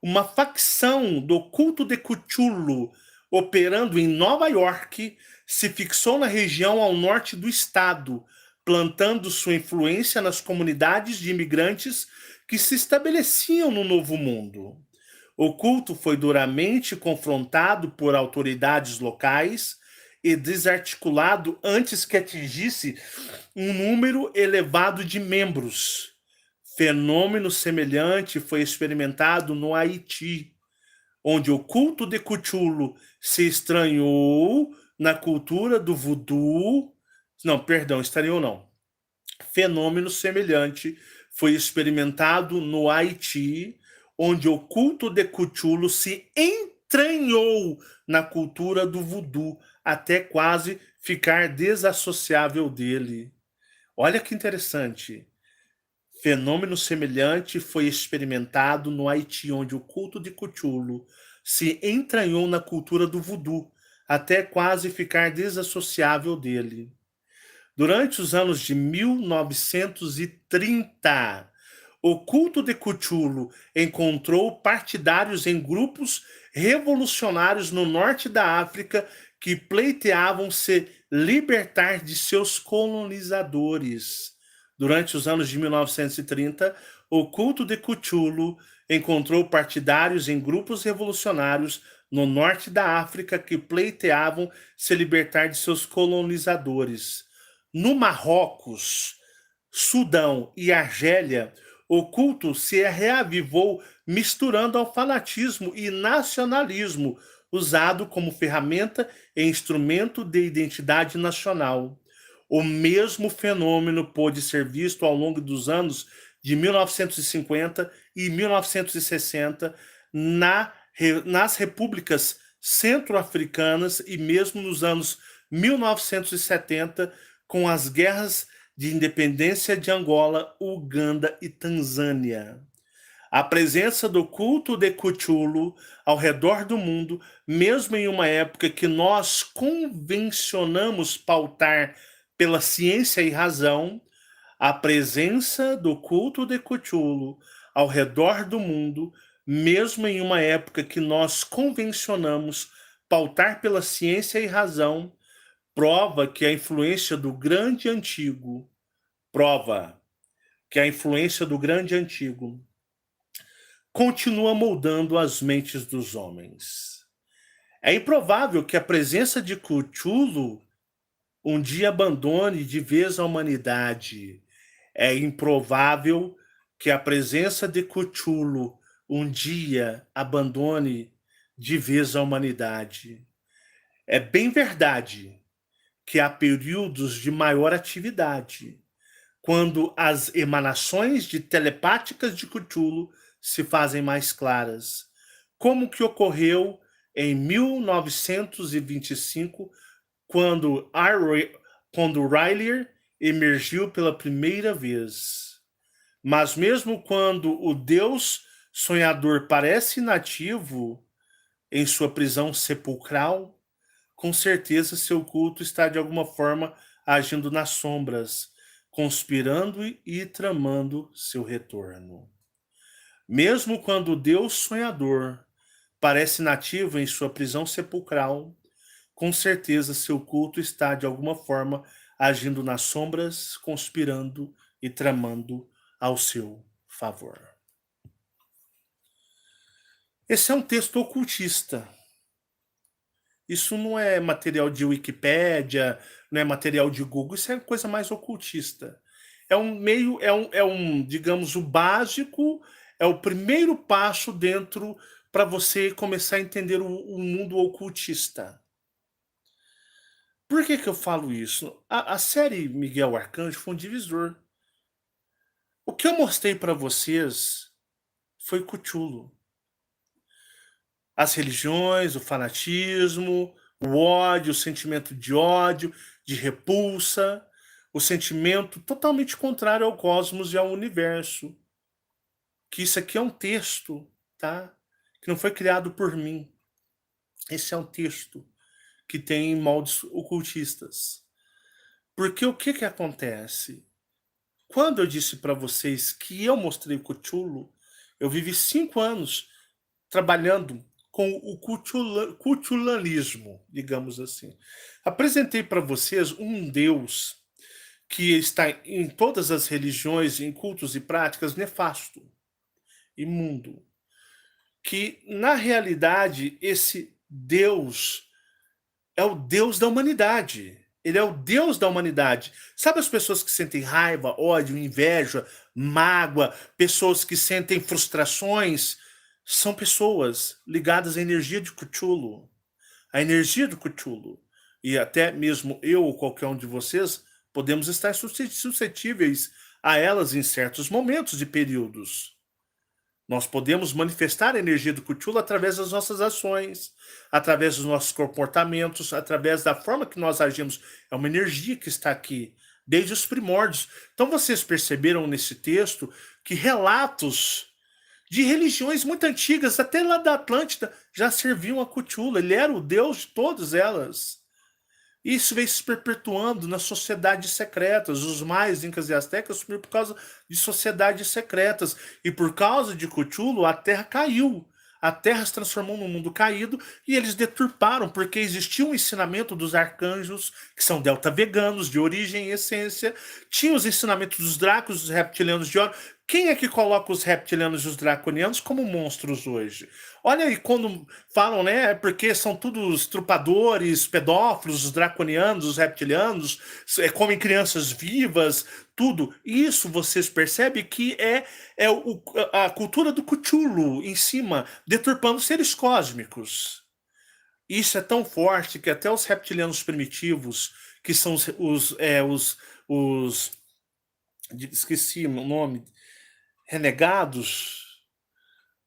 uma facção do culto de Cthulhu, operando em Nova York, se fixou na região ao norte do estado, plantando sua influência nas comunidades de imigrantes que se estabeleciam no Novo Mundo. O culto foi duramente confrontado por autoridades locais e desarticulado antes que atingisse um número elevado de membros. Fenômeno semelhante foi experimentado no Haiti, onde o culto de Cthulhu se estranhou na cultura do voodoo. Fenômeno semelhante foi experimentado no Haiti, onde o culto de Cthulhu se entranhou na cultura do voodoo, até quase ficar desassociável dele. Olha que interessante. Fenômeno semelhante foi experimentado no Haiti, onde o culto de Cthulhu se entranhou na cultura do voodoo, até quase ficar desassociável dele. Durante os anos de 1930, o culto de Cthulhu encontrou partidários em grupos revolucionários no norte da África que pleiteavam se libertar de seus colonizadores. Durante os anos de 1930, o culto de Cthulhu encontrou partidários em grupos revolucionários no norte da África que pleiteavam se libertar de seus colonizadores. No Marrocos, Sudão e Argélia, o culto se reavivou misturando ao fanatismo e nacionalismo, usado como ferramenta e instrumento de identidade nacional. O mesmo fenômeno pôde ser visto ao longo dos anos de 1950 e 1960 nas repúblicas centro-africanas e mesmo nos anos 1970 com as guerras de independência de Angola, Uganda e Tanzânia. A presença do culto de Cthulhu ao redor do mundo, mesmo em uma época que nós convencionamos pautar pela ciência e razão, a presença do culto de Cthulhu ao redor do mundo, mesmo em uma época que nós convencionamos pautar pela ciência e razão, prova que a influência do grande antigo continua moldando as mentes dos homens. É improvável que a presença de Cthulhu um dia abandone de vez a humanidade. É improvável que a presença de Cthulhu um dia abandone de vez a humanidade. É bem verdade que há períodos de maior atividade, quando as emanações de telepáticas de Cthulhu se fazem mais claras, como que ocorreu em 1925, quando Riley emergiu pela primeira vez. Mas mesmo quando o Deus sonhador parece inativo em sua prisão sepulcral, com certeza seu culto está de alguma forma agindo nas sombras, conspirando e tramando seu retorno. Mesmo quando o Deus sonhador parece inativo em sua prisão sepulcral, com certeza seu culto está de alguma forma agindo nas sombras, conspirando e tramando ao seu favor. Esse é um texto ocultista. Isso não é material de Wikipédia, não é material de Google, isso é coisa mais ocultista. É um meio, digamos, o básico, é o primeiro passo dentro para você começar a entender o mundo ocultista. Por que que eu falo isso? A série Miguel Arcanjo foi um divisor. O que eu mostrei para vocês foi Cthulhu. As religiões, o fanatismo, o ódio, o sentimento de repulsa, o sentimento totalmente contrário ao cosmos e ao universo. Que isso aqui é um texto, tá? Que não foi criado por mim. Esse é um texto que tem moldes ocultistas. Porque o que que acontece? Quando eu disse para vocês que eu mostrei o Cthulhu, eu vivi 5 anos trabalhando com o cultulanismo, digamos assim. Apresentei para vocês um Deus que está em todas as religiões, em cultos e práticas, nefasto, imundo. Que, na realidade, esse Deus é o Deus da humanidade. Ele é o Deus da humanidade. Sabe as pessoas que sentem raiva, ódio, inveja, mágoa, pessoas que sentem frustrações? São pessoas ligadas à energia de Cthulhu. A energia do Cthulhu. E até mesmo eu ou qualquer um de vocês podemos estar suscetíveis a elas em certos momentos e períodos. Nós podemos manifestar a energia do Cthulhu através das nossas ações, através dos nossos comportamentos, através da forma que nós agimos. É uma energia que está aqui, desde os primórdios. Então vocês perceberam nesse texto que relatos de religiões muito antigas, até lá da Atlântida, já serviam a Cthulhu. Ele era o deus de todas elas. Isso veio se perpetuando nas sociedades secretas. Os maias, incas e astecas sumiram por causa de sociedades secretas. E por causa de Cthulhu, a Terra caiu. A Terra se transformou num mundo caído e eles deturparam, porque existia um ensinamento dos arcanjos, que são delta-veganos, de origem e essência. Tinha os ensinamentos dos dracos, dos reptilianos de ouro. Quem é que coloca os reptilianos e os draconianos como monstros hoje? Olha aí, quando falam, né? Porque são todos trupadores, pedófilos, os draconianos, os reptilianos, comem crianças vivas, tudo. Isso vocês percebem que a cultura do Cthulhu em cima, deturpando seres cósmicos. Isso é tão forte que até os reptilianos primitivos, que são esqueci o nome, renegados,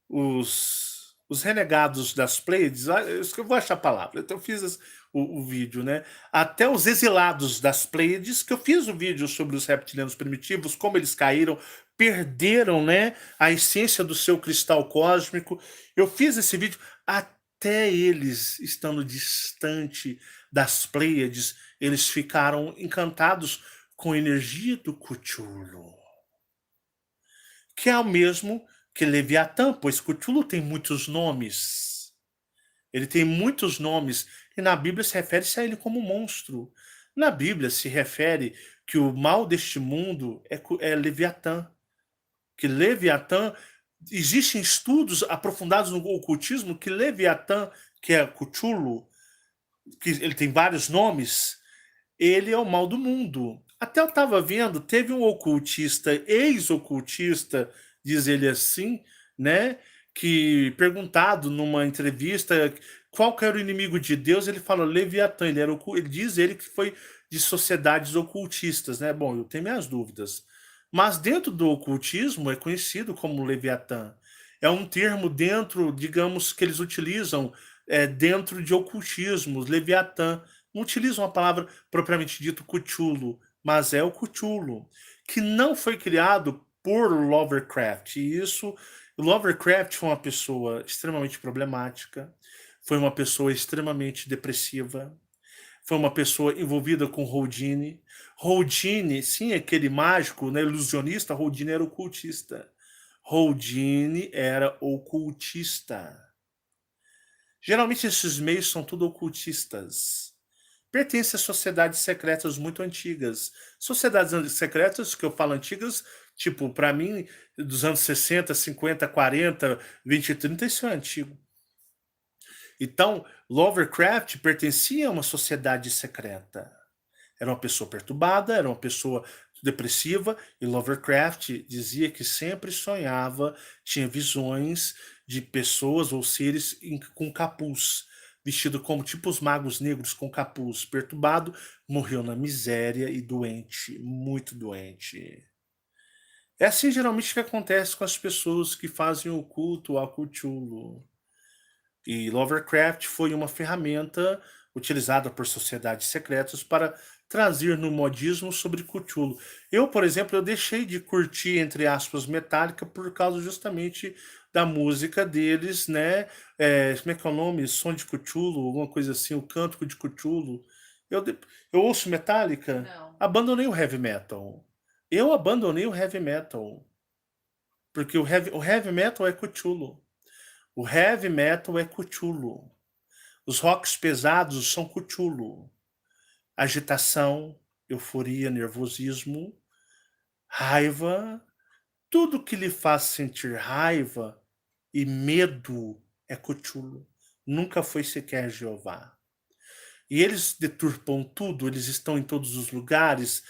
os renegados das Pleiades, eu vou achar a palavra, então eu fiz o vídeo, né? Até os exilados das Pleiades, que eu fiz o vídeo sobre os reptilianos primitivos, como eles caíram, perderam, né, a essência do seu cristal cósmico. Eu fiz esse vídeo, até eles, estando distante das Pleiades, eles ficaram encantados com a energia do Cthulhu, que é o mesmo que Leviatã, pois Cthulhu tem muitos nomes. Ele tem muitos nomes, e na Bíblia se refere-se a ele como monstro. Na Bíblia se refere que o mal deste mundo é Leviatã. Que Leviatã, existem estudos aprofundados no ocultismo que Leviatã, que é Cthulhu, que ele tem vários nomes, ele é o mal do mundo. Até eu estava vendo, teve um ocultista, ex-ocultista, diz ele assim, né? que perguntado numa entrevista qual que era o inimigo de Deus, ele fala Leviatã, ele era ele diz ele que foi de sociedades ocultistas, né. Bom, eu tenho minhas dúvidas, mas dentro do ocultismo é conhecido como Leviatã. É um termo dentro, digamos, que eles utilizam, dentro de ocultismos, Leviatã. Não utilizam a palavra propriamente dito Cthulhu, mas é o Cthulhu, que não foi criado por Lovecraft. E isso, Lovecraft foi uma pessoa extremamente problemática, foi uma pessoa extremamente depressiva, foi uma pessoa envolvida com Houdini. Houdini, sim, aquele mágico, né, ilusionista, Houdini era ocultista. Houdini era ocultista. Geralmente esses meios são tudo ocultistas. Pertence a sociedades secretas muito antigas. Sociedades secretas, que eu falo antigas, tipo, para mim, dos anos 60, 50, 40, 20 e 30, isso é antigo. Então, Lovecraft pertencia a uma sociedade secreta. Era uma pessoa perturbada, era uma pessoa depressiva, e Lovecraft dizia que sempre sonhava, tinha visões de pessoas ou seres com capuz, vestido como tipo os magos negros com capuz, perturbado, morreu na miséria e doente, muito doente. É assim geralmente que acontece com as pessoas que fazem o culto ao Cthulhu. E Lovecraft foi uma ferramenta utilizada por sociedades secretas para trazer no modismo sobre Cthulhu. Eu, por exemplo, eu deixei de curtir, entre aspas, Metallica por causa justamente da música deles, né? Como é que é o nome? Som de Cthulhu, alguma coisa assim, o Cântico de Cthulhu. Eu, de- eu ouço Metallica, Não. abandonei o heavy metal. Eu abandonei o heavy metal, porque o heavy metal é Cthulhu. O heavy metal é Cthulhu. Os rocks pesados são Cthulhu. Agitação, euforia, nervosismo, raiva, tudo que lhe faz sentir raiva e medo é Cthulhu. Nunca foi sequer Jeová. E eles deturpam tudo, eles estão em todos os lugares.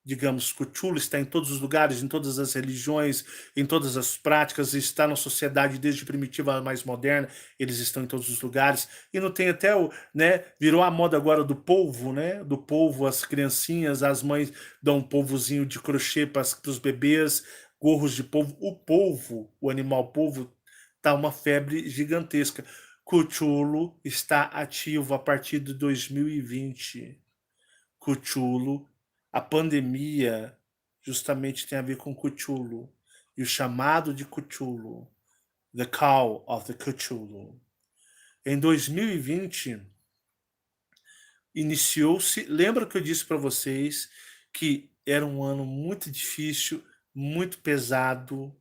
Digamos, Cthulhu está em todos os lugares, em todas as religiões, em todas as práticas, está na sociedade desde primitiva a mais moderna, eles estão em todos os lugares. E não tem até o, né, virou a moda agora do polvo, né? Do polvo, as criancinhas, as mães dão um polvozinho de crochê para os bebês, gorros de polvo. O polvo, o animal polvo, tá uma febre gigantesca. Cthulhu está ativo a partir de 2020. Cthulhu, a pandemia justamente tem a ver com Cthulhu. E o chamado de Cthulhu, The Call of the Cthulhu. Em 2020, iniciou-se. Lembra que eu disse para vocês que era um ano muito difícil, muito pesado,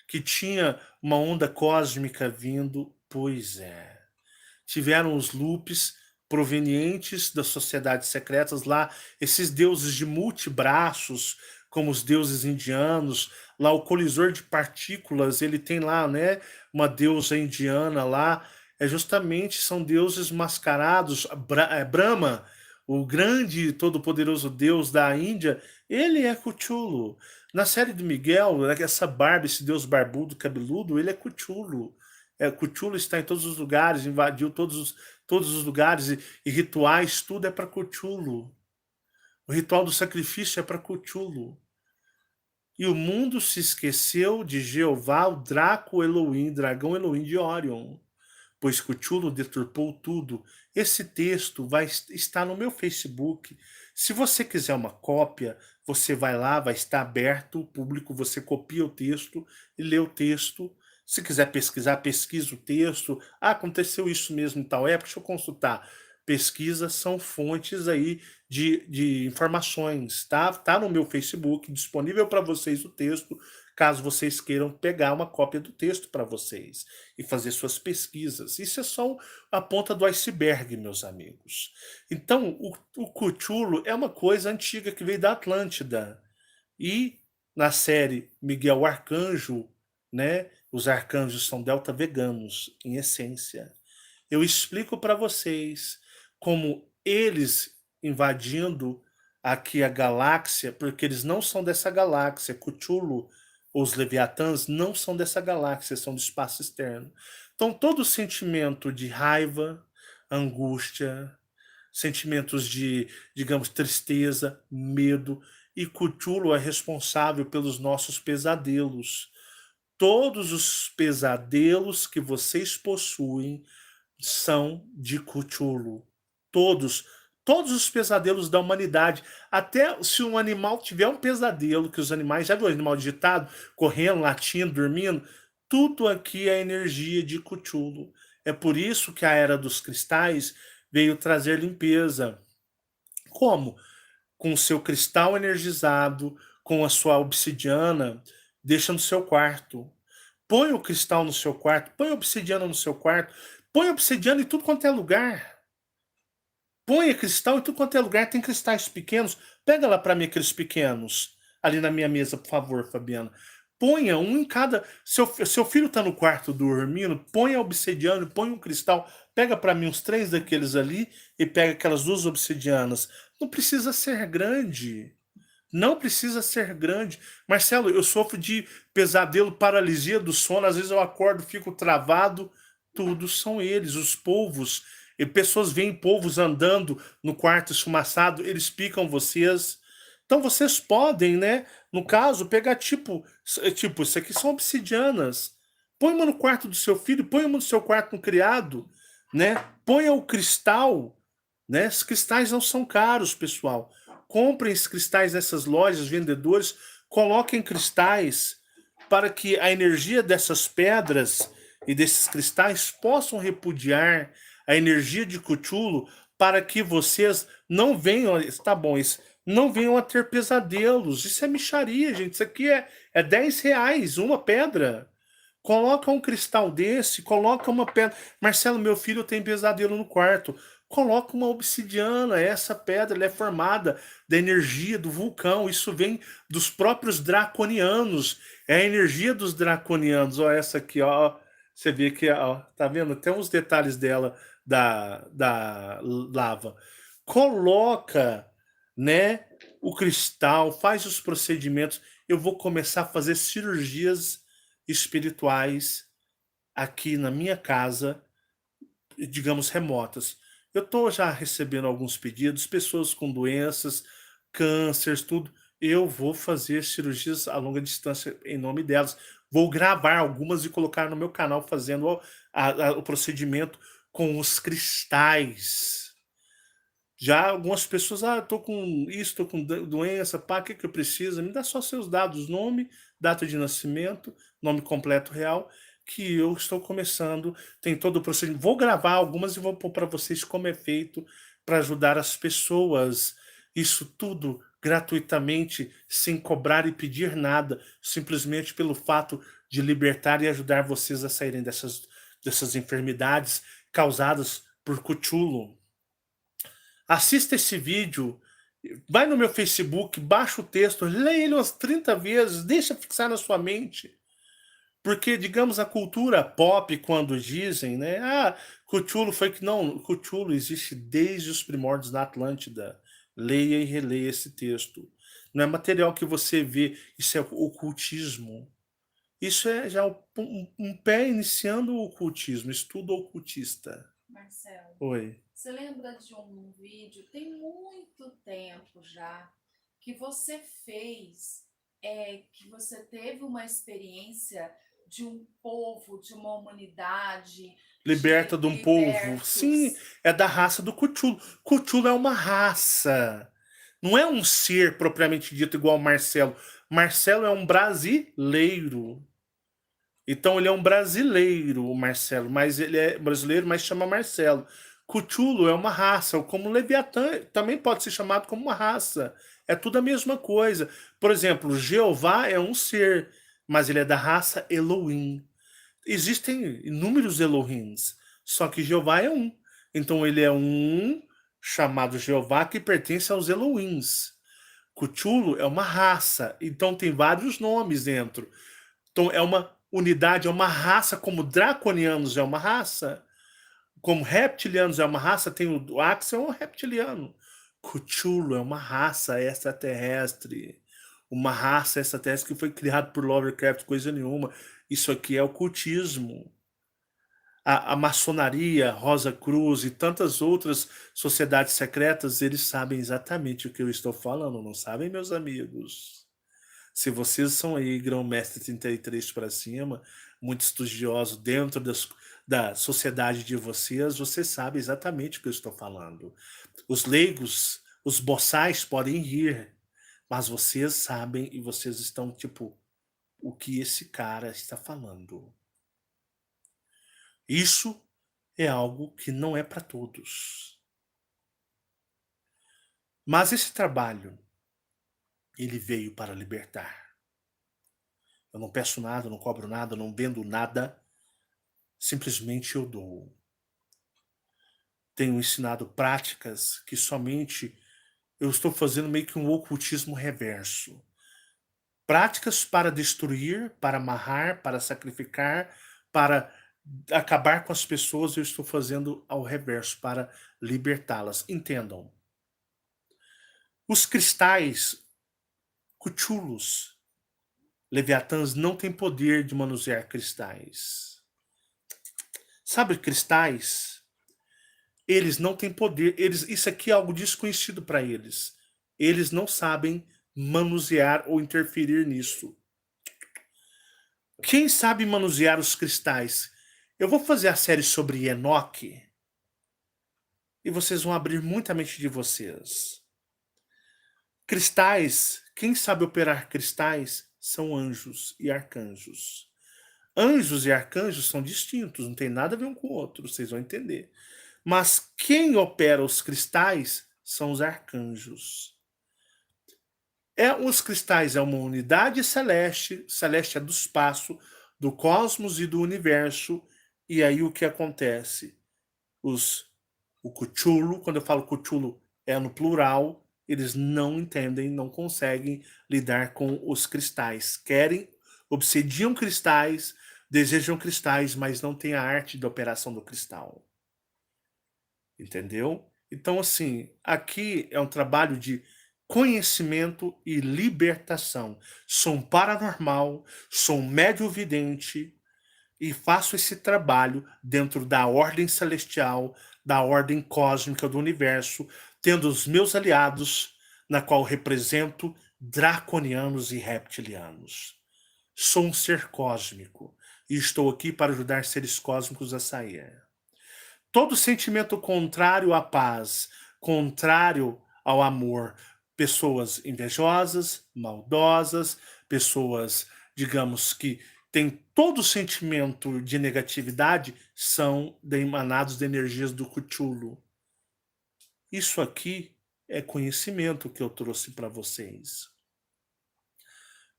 que tinha uma onda cósmica vindo? Pois é. Tiveram os loops provenientes das sociedades secretas lá, esses deuses de multibraços, como os deuses indianos, lá o colisor de partículas, ele tem lá, né, uma deusa indiana lá, justamente são deuses mascarados, Brahma, o grande e todo-poderoso deus da Índia, ele é Cthulhu. Na série do Miguel, essa barba, esse deus barbudo, cabeludo, ele é Cthulhu. Cthulhu está em todos os lugares, invadiu todos os lugares e rituais, tudo é para Cthulhu. O ritual do sacrifício é para Cthulhu. E o mundo se esqueceu de Jeová, o Draco Elohim, dragão Elohim de Orion, pois Cthulhu deturpou tudo. Esse texto vai estar no meu Facebook. Se você quiser uma cópia, você vai lá, vai estar aberto, público, você copia o texto e lê o texto. Se quiser pesquisar, pesquisa o texto. Aconteceu isso mesmo em tal época, deixa eu consultar. Pesquisas são fontes aí de informações, tá? Tá no meu Facebook, disponível para vocês o texto, caso vocês queiram pegar uma cópia do texto para vocês e fazer suas pesquisas. Isso é só a ponta do iceberg, meus amigos. Então, o Cthulhu é uma coisa antiga que veio da Atlântida. E na série Miguel Arcanjo, né? Os arcanjos são delta veganos, em essência. Eu explico para vocês como eles invadindo aqui a galáxia, porque eles não são dessa galáxia. Cthulhu Os leviatãs não são dessa galáxia, são do espaço externo. Então, todo sentimento de raiva, angústia, sentimentos de, digamos, tristeza, medo, e Cthulhu é responsável pelos nossos pesadelos. Todos os pesadelos que vocês possuem são de Cthulhu. Todos. Todos os pesadelos da humanidade. Até se um animal tiver um pesadelo, que os animais, já viu o animal digitado? Correndo, latindo, dormindo? Tudo aqui é energia de Cthulhu. É por isso que a Era dos Cristais veio trazer limpeza. Como? Com o seu cristal energizado, com a sua obsidiana, deixa no seu quarto. Põe o cristal no seu quarto, põe a obsidiana no seu quarto, põe obsidiana em tudo quanto é lugar. Põe cristal em tudo quanto é lugar. Tem cristais pequenos. Pega lá para mim aqueles pequenos. Ali na minha mesa, por favor, Fabiana. Ponha um em cada. Seu filho está no quarto dormindo, põe a obsidiana, põe um cristal. Pega para mim uns 3 daqueles ali e pega aquelas 2 obsidianas. Não precisa ser grande. Não precisa ser grande. Marcelo, eu sofro de pesadelo, paralisia do sono. Às vezes eu acordo, fico travado. Tudo são eles, os polvos. E pessoas veem polvos andando no quarto esfumaçado, eles picam vocês. Então vocês podem, né? No caso, pegar tipo, isso aqui são obsidianas. Põe uma no quarto do seu filho, põe uma no seu quarto no criado, né? Ponha o cristal, né? Os cristais não são caros, pessoal. Comprem esses cristais nessas lojas, vendedores, coloquem cristais para que a energia dessas pedras e desses cristais possam repudiar a energia de Cthulhu para que vocês não venham, tá bom, isso, não venham a ter pesadelos. Isso é mixaria, gente. Isso aqui é R$ 10 uma pedra. Coloca um cristal desse, coloca uma pedra. Marcelo, meu filho tem pesadelo no quarto. Coloca uma obsidiana. Essa pedra ela é formada da energia do vulcão. Isso vem dos próprios draconianos. É a energia dos draconianos. Ó, essa aqui, ó. Você vê que, ó, tá vendo? Tem uns detalhes dela da lava. Coloca, né, o cristal, faz os procedimentos. Eu vou começar a fazer cirurgias espirituais aqui na minha casa, digamos, remotas. Eu estou já recebendo alguns pedidos, pessoas com doenças, cânceres, tudo. Eu vou fazer cirurgias a longa distância em nome delas. Vou gravar algumas e colocar no meu canal fazendo o procedimento com os cristais. Já algumas pessoas, tô com isso, tô com doença, pá, o que eu preciso? Me dá só seus dados, nome, data de nascimento, nome completo real, que eu estou começando, tem todo o procedimento. Vou gravar algumas e vou pôr para vocês como é feito para ajudar as pessoas. Isso tudo gratuitamente, sem cobrar e pedir nada, simplesmente pelo fato de libertar e ajudar vocês a saírem dessas enfermidades causadas por Cthulhu. Assista esse vídeo, vai no meu Facebook, baixa o texto, leia ele umas 30 vezes, deixa fixar na sua mente. Porque, digamos, a cultura pop, quando dizem, né? Cthulhu foi que não. Cthulhu existe desde os primórdios da Atlântida. Leia e releia esse texto. Não é material que você vê, isso é ocultismo. Isso é já um pé iniciando o ocultismo, estudo ocultista. Marcelo, Oi. você lembra de um vídeo, tem muito tempo já, que você fez, que você teve uma experiência de um povo, de uma humanidade, de Liberta de um povo. Sim, libertos. é da raça do Cthulhu. Cthulhu é uma raça. Não é um ser propriamente dito igual o Marcelo. Marcelo é um brasileiro. Então ele é um brasileiro, o Marcelo, mas ele é brasileiro, mas chama Marcelo. Cthulhu é uma raça, como Leviatã também pode ser chamado como uma raça. É tudo a mesma coisa. Por exemplo, Jeová é um ser, mas ele é da raça Elohim. Existem inúmeros Elohims, só que Jeová é um. Então ele é um chamado Jeová que pertence aos Elohims. Cthulhu é uma raça, então tem vários nomes dentro. Então é uma unidade, é uma raça, como draconianos é uma raça, como reptilianos é uma raça, tem o Axel é um reptiliano. Cthulhu é uma raça extraterrestre. uma raça extraterrestre que foi criada por Lovecraft, coisa nenhuma. Isso aqui é ocultismo. A maçonaria, Rosa Cruz e tantas outras sociedades secretas, eles sabem exatamente o que eu estou falando, não sabem, meus amigos? Se vocês são aí grão-mestre 33 para cima, muito estudioso dentro da sociedade de vocês, você sabe exatamente o que eu estou falando. Os leigos, os boçais podem rir, mas vocês sabem e vocês estão tipo, o que esse cara está falando? Isso é algo que não é para todos. Mas esse trabalho, ele veio para libertar. Eu não peço nada, não cobro nada, não vendo nada, simplesmente eu dou. Tenho ensinado práticas que somente eu estou fazendo meio que um ocultismo reverso. Práticas para destruir, para amarrar, para sacrificar, para acabar com as pessoas, eu estou fazendo ao reverso, para libertá-las. Entendam. Os cristais, cuchulos, leviatãs não têm poder de manusear cristais. Sabe cristais? Eles não têm poder, isso aqui é algo desconhecido para eles. Eles não sabem manusear ou interferir nisso. Quem sabe manusear os cristais? Eu vou fazer a série sobre Enoque e vocês vão abrir muito a mente de vocês. Cristais, quem sabe operar cristais são anjos e arcanjos. Anjos e arcanjos são distintos, não tem nada a ver um com o outro, vocês vão entender. Mas quem opera os cristais são os arcanjos. Os cristais é uma unidade celeste, celeste é do espaço, do cosmos e do universo. E aí o que acontece? O Cthulhu, quando eu falo Cthulhu é no plural, eles não entendem, não conseguem lidar com os cristais. Obsediam cristais, desejam cristais, mas não têm a arte da operação do cristal. Entendeu? Então, assim, aqui é um trabalho de conhecimento e libertação. Sou um paranormal, sou um médio-vidente e faço esse trabalho dentro da ordem celestial, da ordem cósmica do universo, tendo os meus aliados, na qual represento draconianos e reptilianos. Sou um ser cósmico e estou aqui para ajudar seres cósmicos a sair. Todo sentimento contrário à paz, contrário ao amor, pessoas invejosas, maldosas, pessoas, digamos, que têm todo sentimento de negatividade, são emanados de energias do Cthulhu. Isso aqui é conhecimento que eu trouxe para vocês.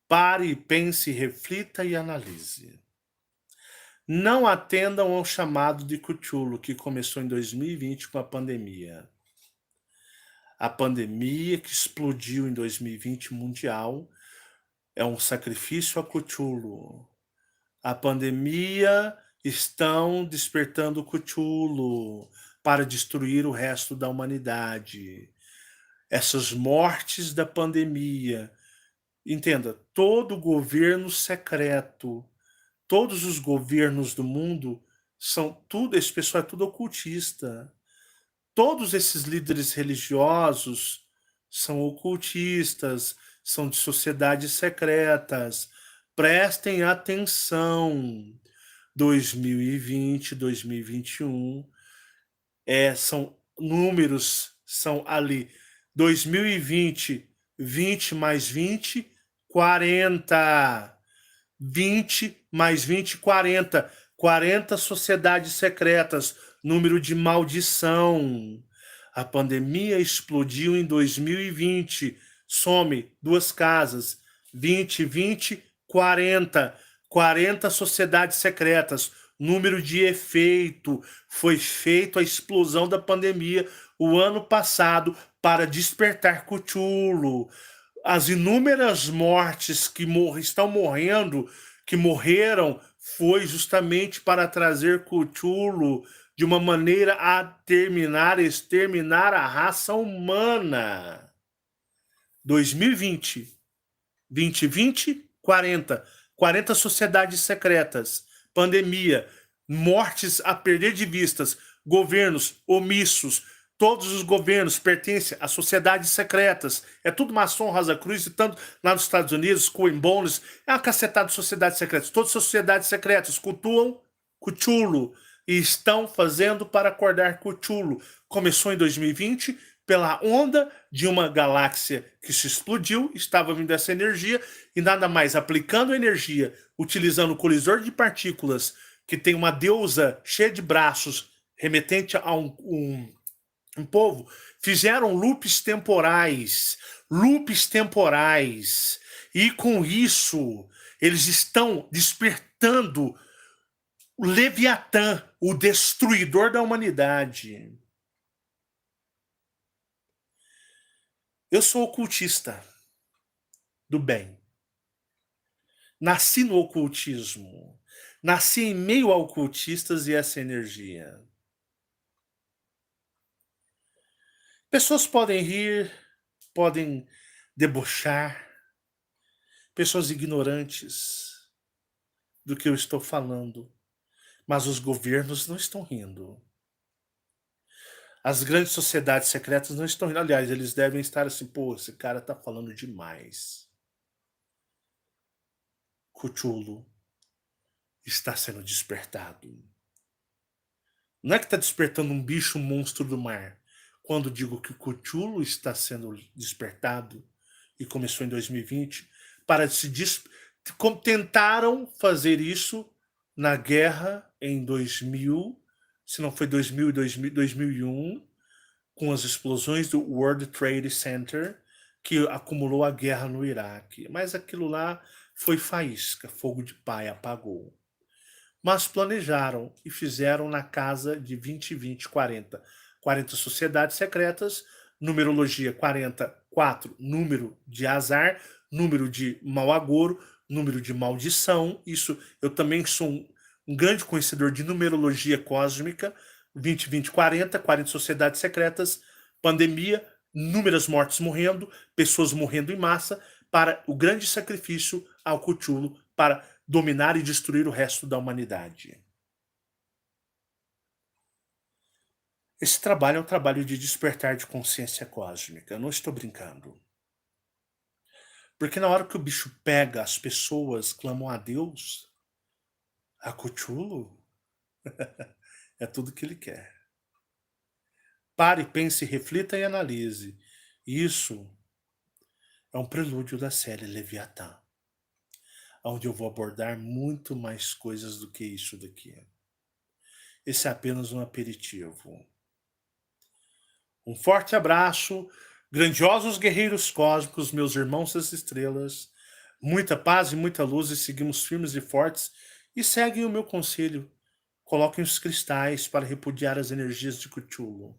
Pare, pense, reflita e analise. Não atendam ao chamado de Cthulhu, que começou em 2020 com a pandemia. A pandemia que explodiu em 2020 mundial é um sacrifício a Cthulhu. A pandemia estão despertando Cthulhu para destruir o resto da humanidade. Essas mortes da pandemia, entenda, todo governo secreto, todos os governos do mundo são tudo, esse pessoal é tudo ocultista. Todos esses líderes religiosos são ocultistas, são de sociedades secretas. Prestem atenção. 2020, 2021, são números, são ali. 2020, 20 mais 20, 40. 20 mais 20, 40. 40 sociedades secretas, número de maldição. A pandemia explodiu em 2020. Some 2 casas. 20, 20, 40. 40 sociedades secretas. Número de efeito. Foi feita a explosão da pandemia o ano passado para despertar Cthulhu. As inúmeras mortes que estão morrendo, que morreram, foi justamente para trazer Cthulhu de uma maneira a exterminar a raça humana. 2020, 2020, 40. 40 sociedades secretas, pandemia, mortes a perder de vistas, governos omissos, todos os governos pertencem a sociedades secretas. É tudo maçom, Rosa Cruz, e tanto lá nos Estados Unidos, Coen Bones, é uma cacetada de sociedades secretas. Todas as sociedades secretas cultuam Cthulhu e estão fazendo para acordar Cthulhu. Começou em 2020 pela onda de uma galáxia que se explodiu, estava vindo essa energia, e nada mais aplicando energia, utilizando o colisor de partículas, que tem uma deusa cheia de braços, remetente a um povo, fizeram loops temporais, e com isso eles estão despertando o Leviatã, o destruidor da humanidade. Eu sou ocultista do bem. Nasci no ocultismo. Nasci em meio a ocultistas e essa energia. Pessoas podem rir, podem debochar, pessoas ignorantes do que eu estou falando, mas os governos não estão rindo. As grandes sociedades secretas não estão rindo. Aliás, eles devem estar assim, pô, esse cara tá falando demais. Cthulhu está sendo despertado. Não é que está despertando um bicho, um monstro do mar. Quando digo que o Cthulhu está sendo despertado, e começou em 2020, para se tentaram fazer isso na guerra em 2000, se não foi 2000 e 2001, com as explosões do World Trade Center, que acumulou a guerra no Iraque. Mas aquilo lá foi faísca, fogo de palha, apagou. Mas planejaram e fizeram na casa de 20, 20, 40. 40 sociedades secretas, numerologia 44, número de azar, número de mau agouro, número de maldição. Isso, eu também sou um grande conhecedor de numerologia cósmica. 20, 20, 40, 40 sociedades secretas, pandemia, inúmeras mortes morrendo, pessoas morrendo em massa, para o grande sacrifício ao Cthulhu, para dominar e destruir o resto da humanidade. Esse trabalho é um trabalho de despertar de consciência cósmica, eu não estou brincando. Porque na hora que o bicho pega, as pessoas clamam a Deus, a Cthulhu, é tudo que ele quer. Pare, pense, reflita e analise. Isso é um prelúdio da série Leviatã, onde eu vou abordar muito mais coisas do que isso daqui. Esse é apenas um aperitivo. Um forte abraço, grandiosos guerreiros cósmicos, meus irmãos das estrelas. Muita paz e muita luz, e seguimos firmes e fortes. E seguem o meu conselho. Coloquem os cristais para repudiar as energias de Cthulhu.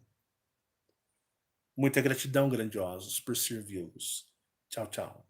Muita gratidão, grandiosos, por servi-los. Tchau, tchau.